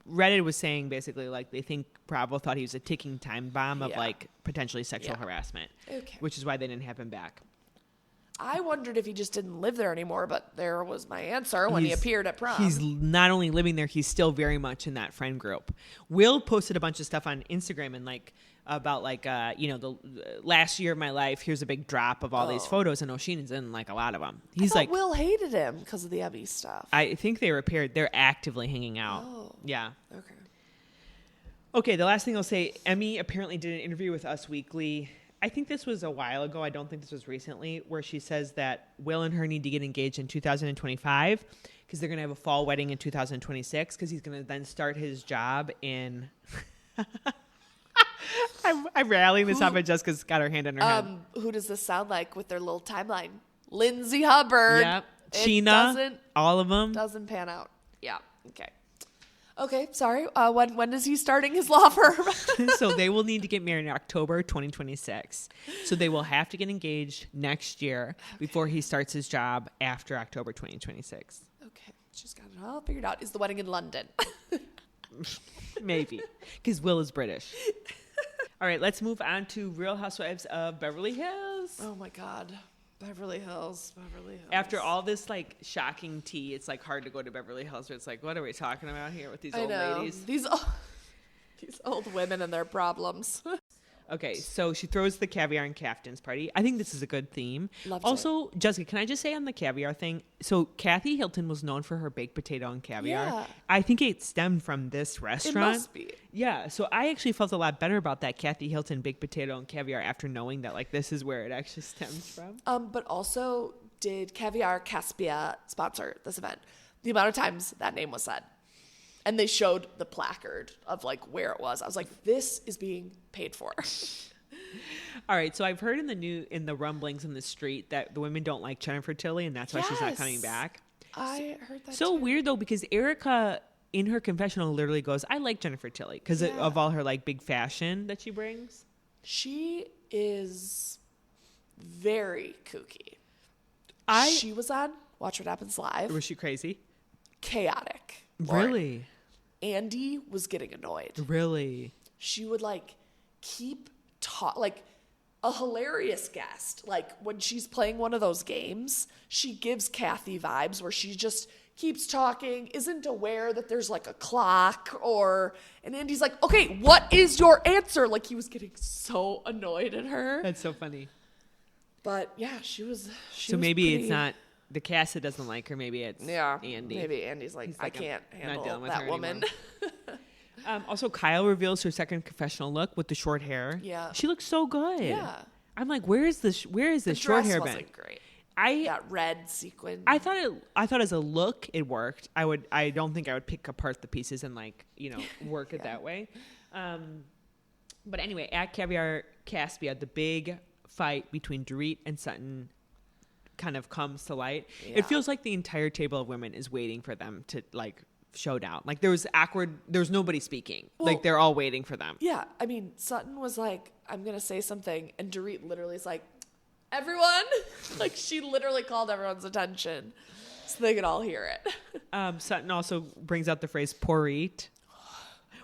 Reddit was saying basically like they think Bravo thought he was a ticking time bomb of like potentially sexual harassment, which is why they didn't have him back. I wondered if he just didn't live there anymore, but there was my answer when he appeared at Prom. He's not only living there, he's still very much in that friend group. Will posted a bunch of stuff on Instagram and like about like the last year of my life. Here's a big drop of all these photos, and O'Sheen's in like a lot of them. He's like, Will hated him because of the Emmy stuff. I think they repaired. They're actively hanging out. Oh, yeah. Okay. The last thing I'll say, Emmy apparently did an interview with Us Weekly. I think this was a while ago. I don't think this was recently, where she says that Will and her need to get engaged in 2025 because they're going to have a fall wedding in 2026 because he's going to then start his job in. I'm rallying this off at Jessica's got her hand on her head. Who does this sound like with their little timeline? Lindsay Hubbard. Yep. Sheena. All of them. Doesn't pan out. Yeah. Okay. Okay. Sorry. When is he starting his law firm? So they will need to get married in October 2026. So they will have to get engaged next year before he starts his job after October 2026. Okay. She's got it all figured out. Is the wedding in London? Maybe. Because Will is British. All right. Let's move on to Real Housewives of Beverly Hills. Oh, my God. Beverly Hills. After all this like shocking tea, it's like hard to go to Beverly Hills. Where it's like, what are we talking about here with these old ladies? These old women and their problems. Okay, so she throws the caviar and caftans party. I think this is a good theme. Also, Jessica, can I just say on the caviar thing? So Kathy Hilton was known for her baked potato and caviar. Yeah. I think it stemmed from this restaurant. It must be. Yeah, so I actually felt a lot better about that Kathy Hilton baked potato and caviar after knowing that like this is where it actually stems from. But also, did Caviar Caspia sponsor this event? The amount of times that name was said. And they showed the placard of like where it was. I was like, this is being paid for. All right. So I've heard in the rumblings in the street that the women don't like Jennifer Tilly and that's why she's not coming back. I heard that so too. Weird though, because Erica in her confessional literally goes, I like Jennifer Tilly because of all her like big fashion that she brings. She is very kooky. She was on Watch What Happens Live. Was she crazy? Chaotic. Really? Andy was getting annoyed. Really? She would like keep like a hilarious guest. Like when she's playing one of those games, she gives Kathy vibes where she just keeps talking, isn't aware that there's like a clock and Andy's like, okay, what is your answer? Like he was getting so annoyed at her. That's so funny. But yeah, she was it's not the cast that doesn't like her. Maybe it's Andy. Maybe Andy's like, I can't handle that woman. Also, Kyle reveals her second confessional look with the short hair. Yeah, she looks so good. Yeah, I'm like, where is this short hair been? Wasn't great. That red sequin. I thought as a look it worked. I don't think I would pick apart the pieces and like work it that way. But anyway, at Caviar Caspia, the big fight between Dorit and Sutton kind of comes to light. Yeah. It feels like the entire table of women is waiting for them to like show down. Like there's nobody speaking. Well, like they're all waiting for them. Yeah. I mean, Sutton was like, I'm going to say something. And Dorit literally is like, everyone. Like she literally called everyone's attention so they could all hear it. Sutton also brings out the phrase "porreat,"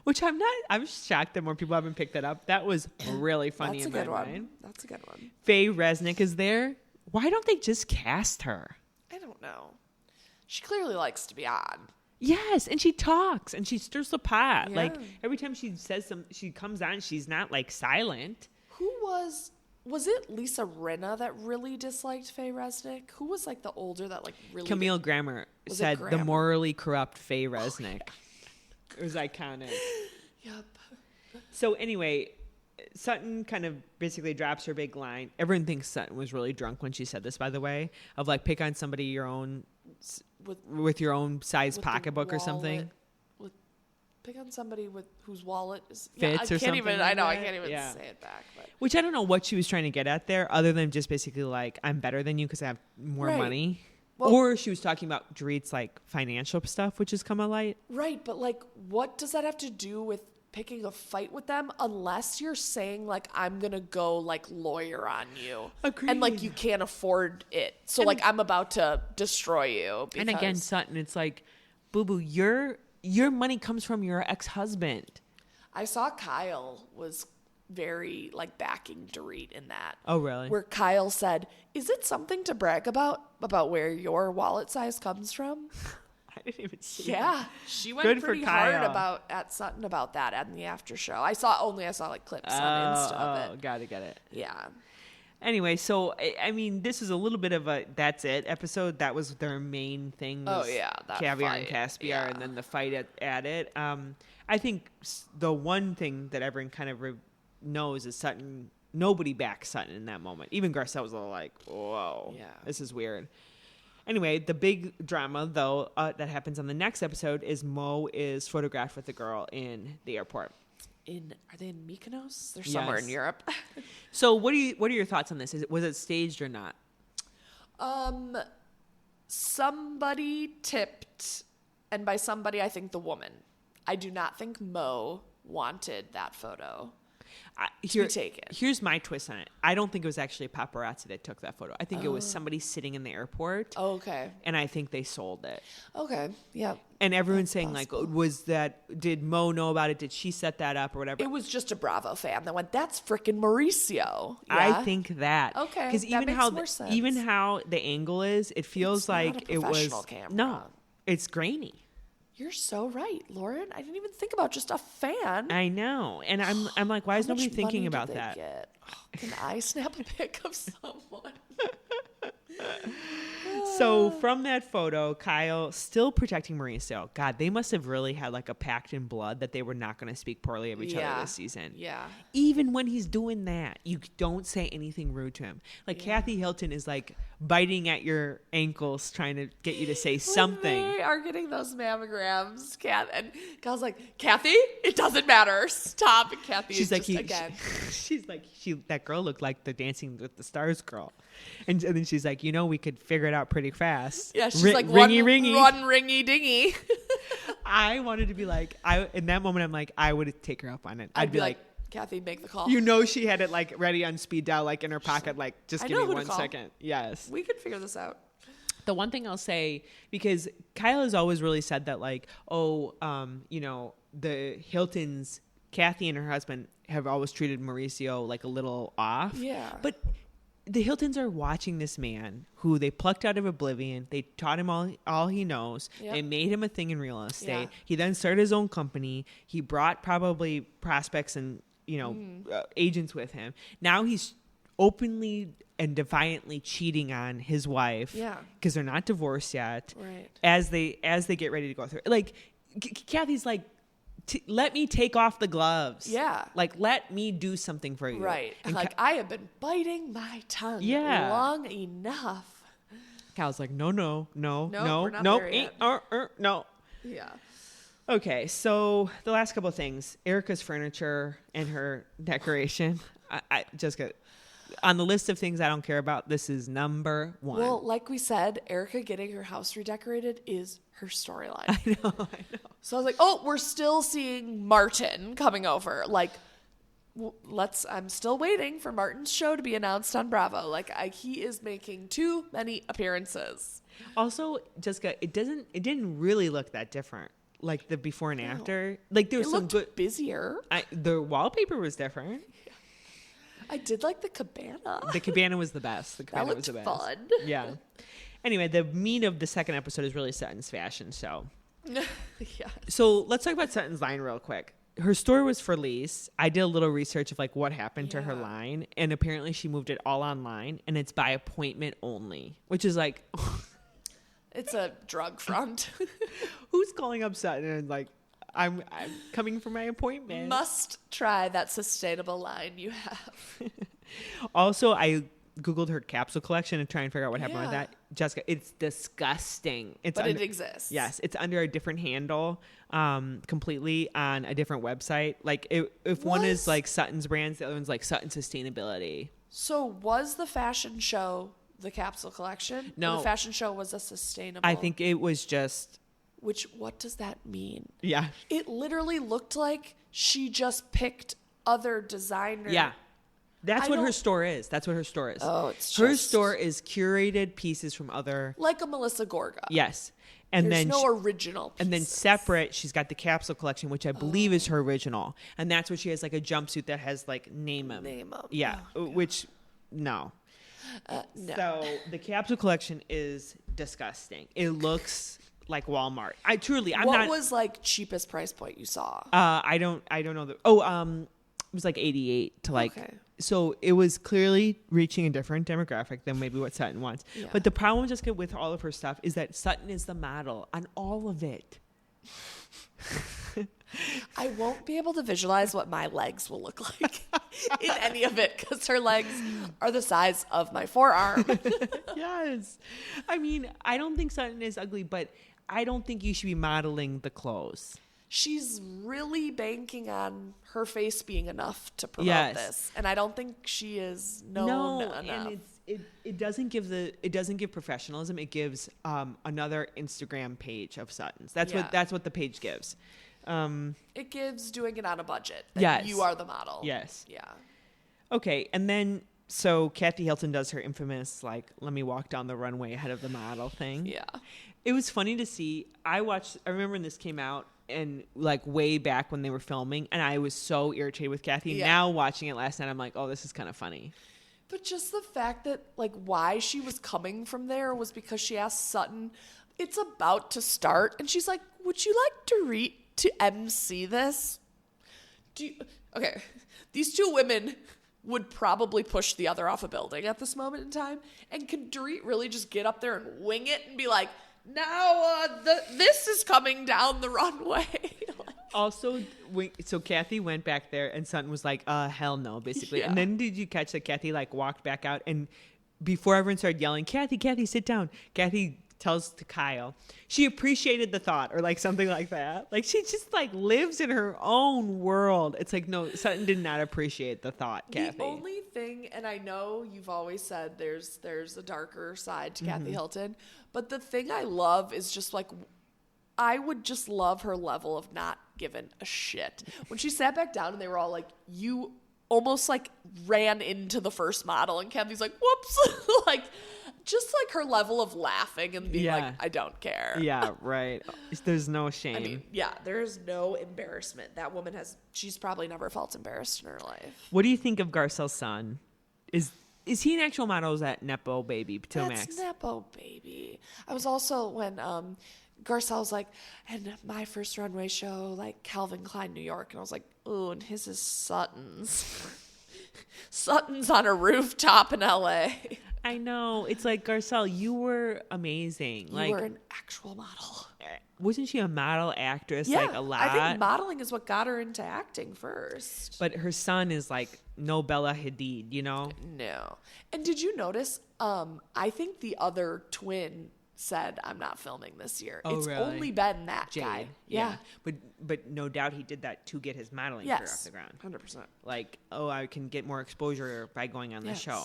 which I'm shocked that more people haven't picked that up. That was really funny. That's a good one. That's a good one. Faye Resnick is there. Why don't they just cast her? I don't know. She clearly likes to be on. Yes, and she talks and she stirs the pot. Yeah. Like every time she says she comes on, she's not like silent. Who was it Lisa Rinna that really disliked Faye Resnick? Who was like the older that like really Camille Grammer said the morally corrupt Faye Resnick. It was iconic. Yep. So anyway, Sutton kind of basically drops her big line. Everyone thinks Sutton was really drunk when she said this, by the way, of like pick on somebody your own with your own size pocketbook or something. Pick on somebody whose wallet is fits or something. I can't even say it back. But. Which I don't know what she was trying to get at there, other than just basically like I'm better than you because I have more money. Well, or she was talking about Dorit's like financial stuff, which has come to light. Right, but like, what does that have to do with picking a fight with them? Unless you're saying like I'm gonna go like lawyer on you, Agreed. And like you can't afford it, so like I'm about to destroy you. And again, Sutton, it's like, boo boo, your money comes from your ex-husband. I saw Kyle was very like backing Dorit in that. Oh, really? Where Kyle said, "Is it something to brag about where your wallet size comes from?" I didn't even see. Yeah, that. She went pretty hard at Sutton about that at the after show. I saw like clips on Insta of it. Got it. Yeah. Anyway, so I mean, this is a little bit of a that's it episode. That was their main thing. Oh yeah, that caviar fight. And Caspiar, yeah. And then the fight at it. I think the one thing that everyone kind of knows is Sutton. Nobody backs Sutton in that moment. Even Garcelle was a little like, "Whoa, yeah, this is weird." Anyway, the big drama though that happens on the next episode is Mo is photographed with a girl in the airport. Are they in Mykonos? They're somewhere in Europe. So what are your thoughts on this? Was it staged or not? Somebody tipped, and by somebody I think the woman. I do not think Mo wanted that photo to be taken. Here's my twist on it. I don't think it was actually paparazzi that took that photo. I think it was somebody sitting in the airport. Oh, okay. And I think they sold it. Okay. Yeah. And everyone's saying possible. Did Mo know about it? Did she set that up or whatever? It was just a Bravo fan that went, that's freaking Mauricio. Yeah? I think that. Okay. Because even how the angle is, it feels like it was. Camera. No, it's grainy. You're so right, Lauren. I didn't even think about just a fan. I know. And I'm like, why is nobody thinking about that? Can I snap a pic of someone? So from that photo, Kyle still protecting Mauricio. God, they must have really had like a pact in blood that they were not going to speak poorly of each other this season. Yeah. Even when he's doing that, you don't say anything rude to him. Like Kathy Hilton is like biting at your ankles trying to get you to say something. They are getting those mammograms, and Kyle's like, Kathy, it doesn't matter. Stop. And Kathy she's is like, just again. She's like, that girl looked like the Dancing with the Stars girl. And then she's like, we could figure it out pretty fast. Yeah, she's like, run ringy dingy. I wanted to be like, in that moment, I'm like, I would take her up on it. I'd be like, Kathy, make the call. She had it like ready on speed dial, like in her pocket, like, just give me 1 second. Yes. We could figure this out. The one thing I'll say, because Kyle has always really said that, like, the Hiltons, Kathy and her husband have always treated Mauricio like a little off. Yeah. But the Hiltons are watching this man who they plucked out of oblivion. They taught him all he knows. Yep. They made him a thing in real estate. Yeah. He then started his own company. He brought probably prospects and, agents with him. Now he's openly and defiantly cheating on his wife. Yeah. Because they're not divorced yet. Right. As they get ready to go through. Like, Kathy's like, let me take off the gloves. Yeah. Like, let me do something for you. Right. And I have been biting my tongue long enough. Kyle's like, no. Yeah. Okay, so the last couple of things. Erica's furniture and her decoration. I just got on the list of things I don't care about. This is number one. Well, like we said, Erica getting her house redecorated is her storyline. I know. So I was like, we're still seeing Martin coming over. Like, I'm still waiting for Martin's show to be announced on Bravo. Like, he is making too many appearances. Also, Jessica, it didn't really look that different. Like the before and after. Like there was some good busier. The wallpaper was different. Yeah. I did like the cabana. The cabana was the best. The cabana was the best. Fun. Yeah. Anyway, the meat of the second episode is really Sutton's fashion show. Yeah. So let's talk about Sutton's line real quick. Her store was for lease. I did a little research of like what happened to her line, and apparently she moved it all online, and it's by appointment only, which is like, it's a drug front. Who's calling up Sutton and like, I'm coming for my appointment? Must try that sustainable line you have. Also, I Googled her capsule collection and try and figure out what happened with that. Jessica, it's disgusting. It exists. Yes, it's under a different handle, completely on a different website. Like if one is like Sutton's brands, the other one's like Sutton Sustainability. So was the fashion show the capsule collection? No. Or the fashion show was a sustainable. I think it was just. What does that mean? Yeah. It literally looked like she just picked other designers. Yeah. That's what her store is. Oh, it's her store is curated pieces from other. Like a Melissa Gorga. Yes. And There's then no original pieces. And then separate, she's got the capsule collection, which I believe is her original. And that's where she has like a jumpsuit that has like name 'em. Yeah. Which, no. No. So the capsule collection is disgusting. It looks like Walmart. What was like cheapest price point you saw? I don't know it was like 88 to like. Okay. So it was clearly reaching a different demographic than maybe what Sutton wants. Yeah. But the problem just with all of her stuff is that Sutton is the model on all of it. I won't be able to visualize what my legs will look like in any of it because her legs are the size of my forearm. Yes. I mean, I don't think Sutton is ugly, but I don't think you should be modeling the clothes. she's really banking on her face being enough to promote this, and I don't think she is known enough. And it doesn't give professionalism. It gives another Instagram page of Sutton's. That's what the page gives. It gives doing it on a budget. Yes, you are the model. Yes. Yeah. Okay, and then so Kathy Hilton does her infamous like let me walk down the runway ahead of the model thing. Yeah. It was funny to see. I remember when this came out and like way back when they were filming, and I was so irritated with Kathy. Yeah. Now watching it last night, I'm like, oh, this is kind of funny. But just the fact that like why she was coming from there was because she asked Sutton, it's about to start, and she's like, would you like to MC this? Okay, these two women would probably push the other off a building at this moment in time, and can Dorit really just get up there and wing it and be like, now this is coming down the runway? Also, so Kathy went back there and Sutton was like, hell no, basically. Yeah. And then did you catch that Kathy like walked back out, and before everyone started yelling, Kathy, sit down, Kathy tells to Kyle she appreciated the thought or like something like that. Like she just like lives in her own world. It's like, no, Sutton did not appreciate the thought, Kathy. The only thing, and I know you've always said there's a darker side to Kathy Hilton, but the thing I love is just like, I would just love her level of not giving a shit. When she sat back down and they were all like, you almost like ran into the first model, and Kathy's like, whoops. Like, just like her level of laughing and being like, I don't care. Yeah, right. There's no shame. I mean, yeah, there's no embarrassment. That woman she's probably never felt embarrassed in her life. What do you think of Garcelle's son? Is he an actual model, or is that Nepo baby, Potomac? That's Nepo baby. I was also, when Garcelle's like, and my first runway show, like Calvin Klein, New York. And I was like, ooh, and his is Sutton's. Sutton's on a rooftop in L.A. I know. It's like, Garcelle, you were amazing. You were an actual model. Wasn't she a model actress? Yeah, like a lot? I think modeling is what got her into acting first. But her son is like no Bella Hadid, you know? No. And did you notice, I think the other twin said, I'm not filming this year. Oh, it's really? only been that Jade. guy. Yeah. But no doubt he did that to get his modeling career off the ground. 100%. Like, I can get more exposure by going on the show.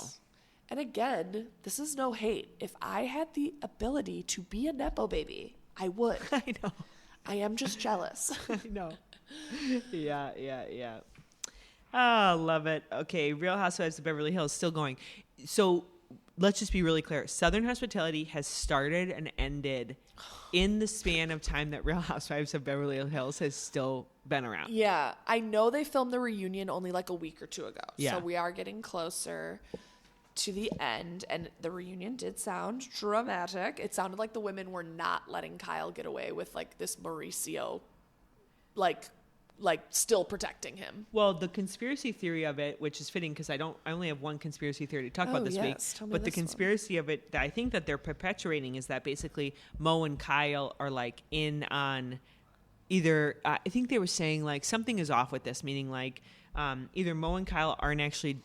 And again, this is no hate. If I had the ability to be a Nepo baby, I would. I know. I am just jealous. I know. Yeah. Oh, love it. Okay, Real Housewives of Beverly Hills still going. So let's just be really clear. Southern Hospitality has started and ended in the span of time that Real Housewives of Beverly Hills has still been around. Yeah, I know they filmed the reunion only like a week or two ago. Yeah. So we are getting closer to the end, and the reunion did sound dramatic. It sounded like the women were not letting Kyle get away with like this Mauricio, like still protecting him. Well, the conspiracy theory of it, which is fitting because I only have one conspiracy theory to talk about this week. But the conspiracy of it that I think that they're perpetuating is that basically Mo and Kyle are like in on either. I think they were saying like something is off with this, meaning like either Mo and Kyle aren't actually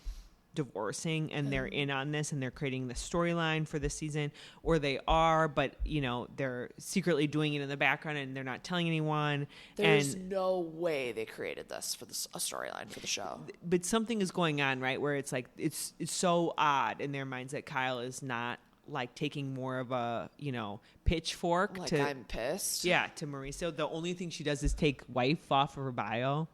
divorcing and they're in on this and they're creating the storyline for this season, or they are, but they're secretly doing it in the background and they're not telling anyone. There's no way they created this for a storyline for the show. But something is going on, right, where it's like it's so odd in their minds that Kyle is not like taking more of a pitchfork like to I'm pissed. Yeah, to Mauricio. The only thing she does is take wife off of her bio.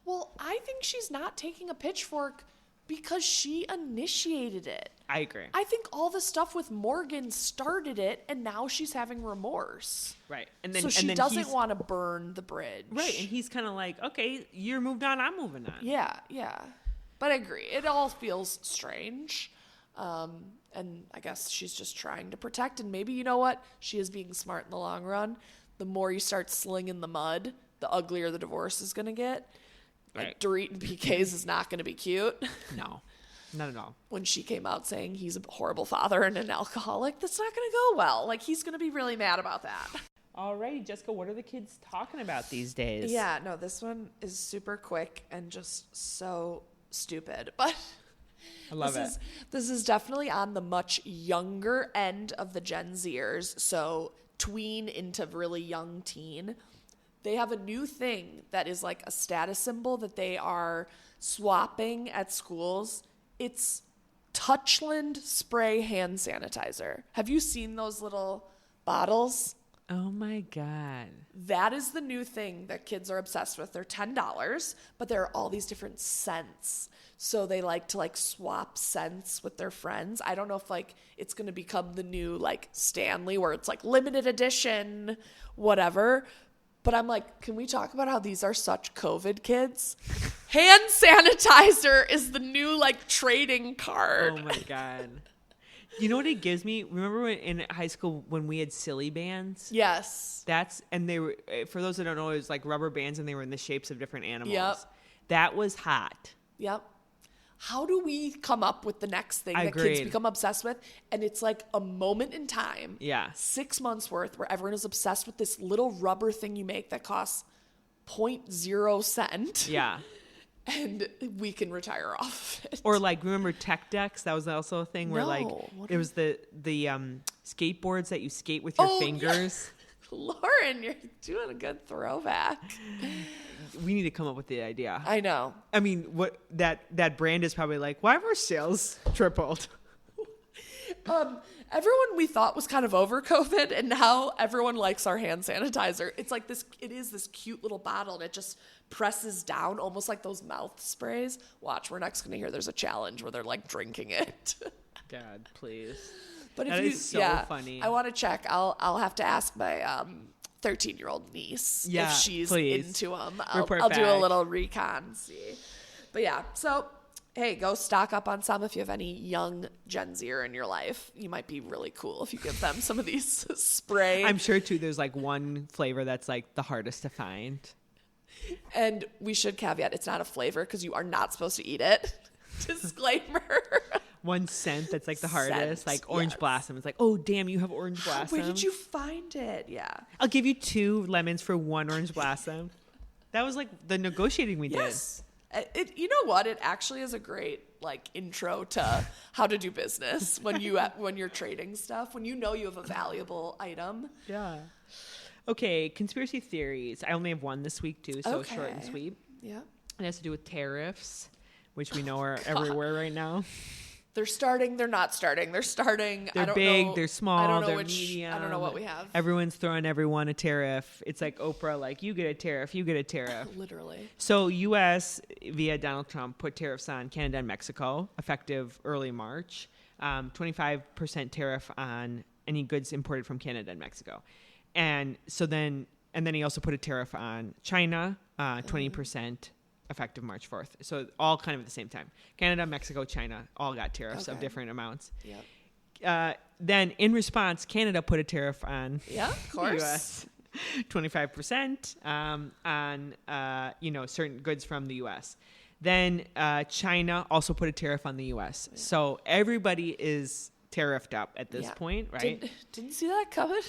Well, I think she's not taking a pitchfork because she initiated it. I agree. I think all the stuff with Morgan started it, and now she's having remorse. Right. So she doesn't want to burn the bridge. Right. And he's kind of like, okay, you're moved on, I'm moving on. Yeah. But I agree. It all feels strange. And I guess she's just trying to protect. And maybe, you know what? She is being smart in the long run. The more you start slinging the mud, the uglier the divorce is going to get. Right. Like Dorit and PK's is not going to be cute. No, not at all. When she came out saying he's a horrible father and an alcoholic, that's not going to go well. Like, he's going to be really mad about that. Alrighty, Jessica, what are the kids talking about these days? Yeah, no, this one is super quick and just so stupid. But I love it. This is definitely on the much younger end of the Gen Zers. So tween into really young teen. they have a new thing that is like a status symbol that they are swapping at schools. It's Touchland spray hand sanitizer. Have you seen those little bottles? Oh my God. That is the new thing that kids are obsessed with. They're $10, but there are all these different scents. So they like to like swap scents with their friends. I don't know if like it's going to become the new like Stanley where it's like limited edition, whatever. But I'm like, can we talk about how these are such COVID kids? Hand sanitizer is the new like trading card. Oh my God. You know what it gives me? Remember when in high school when we had silly bands? Yes. And they were, for those that don't know, it was like rubber bands and they were in the shapes of different animals. Yep. That was hot. Yep. How do we come up with the next thing that Agreed. kids become obsessed with? And it's like a moment in time. Yeah. 6 months worth where everyone is obsessed with this little rubber thing you make that costs 0.0 cent. Yeah. And we can retire off of it. Or like, remember tech decks? That was also a thing where like What it was the skateboards that you skate with your fingers. Yeah. Lauren, you're doing a good throwback. We need to come up with the idea. I know. I mean, what that brand is probably like, why have our sales tripled? Everyone we thought was kind of over COVID, and now everyone likes our hand sanitizer. It's like this. It is this cute little bottle, and it just presses down, almost like those mouth sprays. Watch, we're next gonna hear there's a challenge where they're like drinking it. God, please. But that if you, is so funny. I want to check. I'll have to ask my 13-year-old niece if she's into them. I'll do a little recon. See, but yeah. So hey, go stock up on some if you have any young Gen Zer in your life. You might be really cool if you give them some of these spray. I'm sure too. There's like one flavor that's like the hardest to find. And we should caveat it's not a flavor because you are not supposed to eat it. Disclaimer. One scent that's like the hardest, like orange blossom. It's like, oh damn, you have orange blossom. Where did you find it? Yeah. I'll give you 2 lemons for 1 orange blossom. That was like the negotiating we did. Yes. You know what? It actually is a great like intro to how to do business when you're trading stuff, when you know you have a valuable item. Yeah. Okay, conspiracy theories. I only have one this week too, so short and sweet. Yeah. It has to do with tariffs, which we know are everywhere right now. They're starting. They're not starting. They're starting. They're big. They're small. They're medium. I don't know what we have. Everyone's throwing everyone a tariff. It's like Oprah, like, you get a tariff, you get a tariff. Literally. So U.S. via Donald Trump put tariffs on Canada and Mexico effective early March. 25% tariff on any goods imported from Canada and Mexico. And then he also put a tariff on China, 20%. Effective March 4th. So all kind of at the same time. Canada, Mexico, China all got tariffs of different amounts. Yep. Then in response, Canada put a tariff on of course. US, 25% on certain goods from the US. Then China also put a tariff on the US. Yeah. So everybody is tariffed up at this point, right? Didn't see that coming.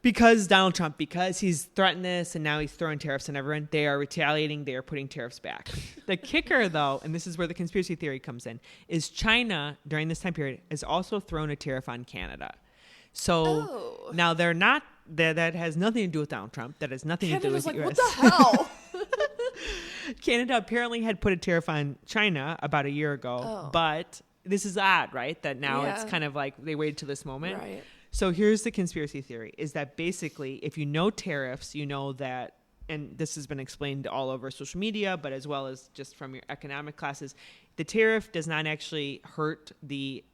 Because Donald Trump, because he's threatened this and now he's throwing tariffs on everyone, they are retaliating. They are putting tariffs back. The kicker, though, and this is where the conspiracy theory comes in, is China, during this time period, has also thrown a tariff on Canada. So now they're not, that has nothing to do with Donald Trump. That has nothing to do with like, US. What the hell? Canada apparently had put a tariff on China about a year ago, but this is odd, right? That now it's kind of like they waited till this moment. Right. So here's the conspiracy theory, is that basically if you know tariffs, you know that, and this has been explained all over social media, but as well as just from your economic classes, the tariff does not actually hurt the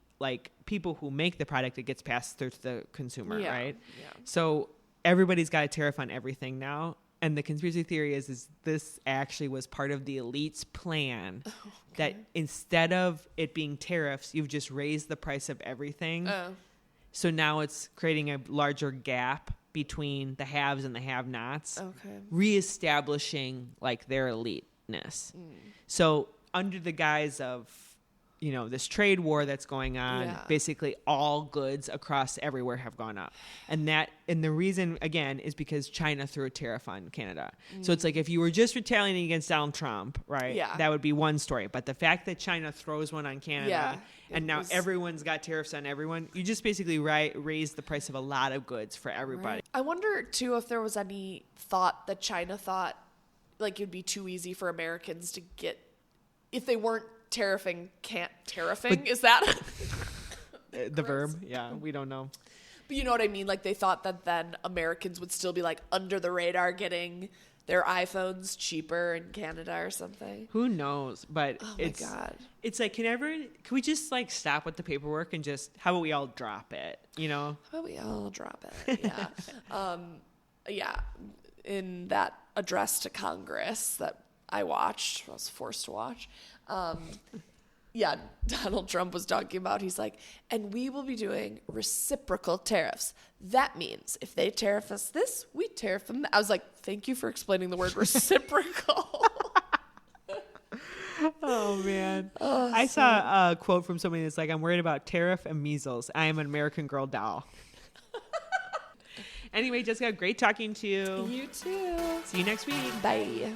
people who make the product. It gets passed through to the consumer, right? Yeah. So everybody's got a tariff on everything now. And the conspiracy theory is this actually was part of the elite's plan that instead of it being tariffs, you've just raised the price of everything. So now it's creating a larger gap between the haves and the have-nots, reestablishing like their eliteness. So under the guise of, this trade war that's going on. Yeah. Basically all goods across everywhere have gone up. And the reason, again, is because China threw a tariff on Canada. So it's like, if you were just retaliating against Donald Trump, right? Yeah. That would be one story. But the fact that China throws one on Canada and now everyone's got tariffs on everyone, you just basically raise the price of a lot of goods for everybody. Right. I wonder too if there was any thought that China thought like it'd be too easy for Americans to get if they weren't tariffing. Is that the verb? Yeah, we don't know. But you know what I mean? Like they thought that then Americans would still be like under the radar getting their iPhones cheaper in Canada or something. Who knows? But God. It's like, can we just like stop with the paperwork and just, how about we all drop it? How about we all drop it? Yeah. Yeah. In that address to Congress that I was forced to watch. Yeah, Donald Trump was talking about, he's like, and we will be doing reciprocal tariffs. That means if they tariff us this, we tariff them that. I was like, thank you for explaining the word reciprocal. Oh, man. I saw a quote from somebody that's like, I'm worried about tariff and measles. I am an American Girl doll. Anyway, Jessica, great talking to you. You too. See you next week. Bye.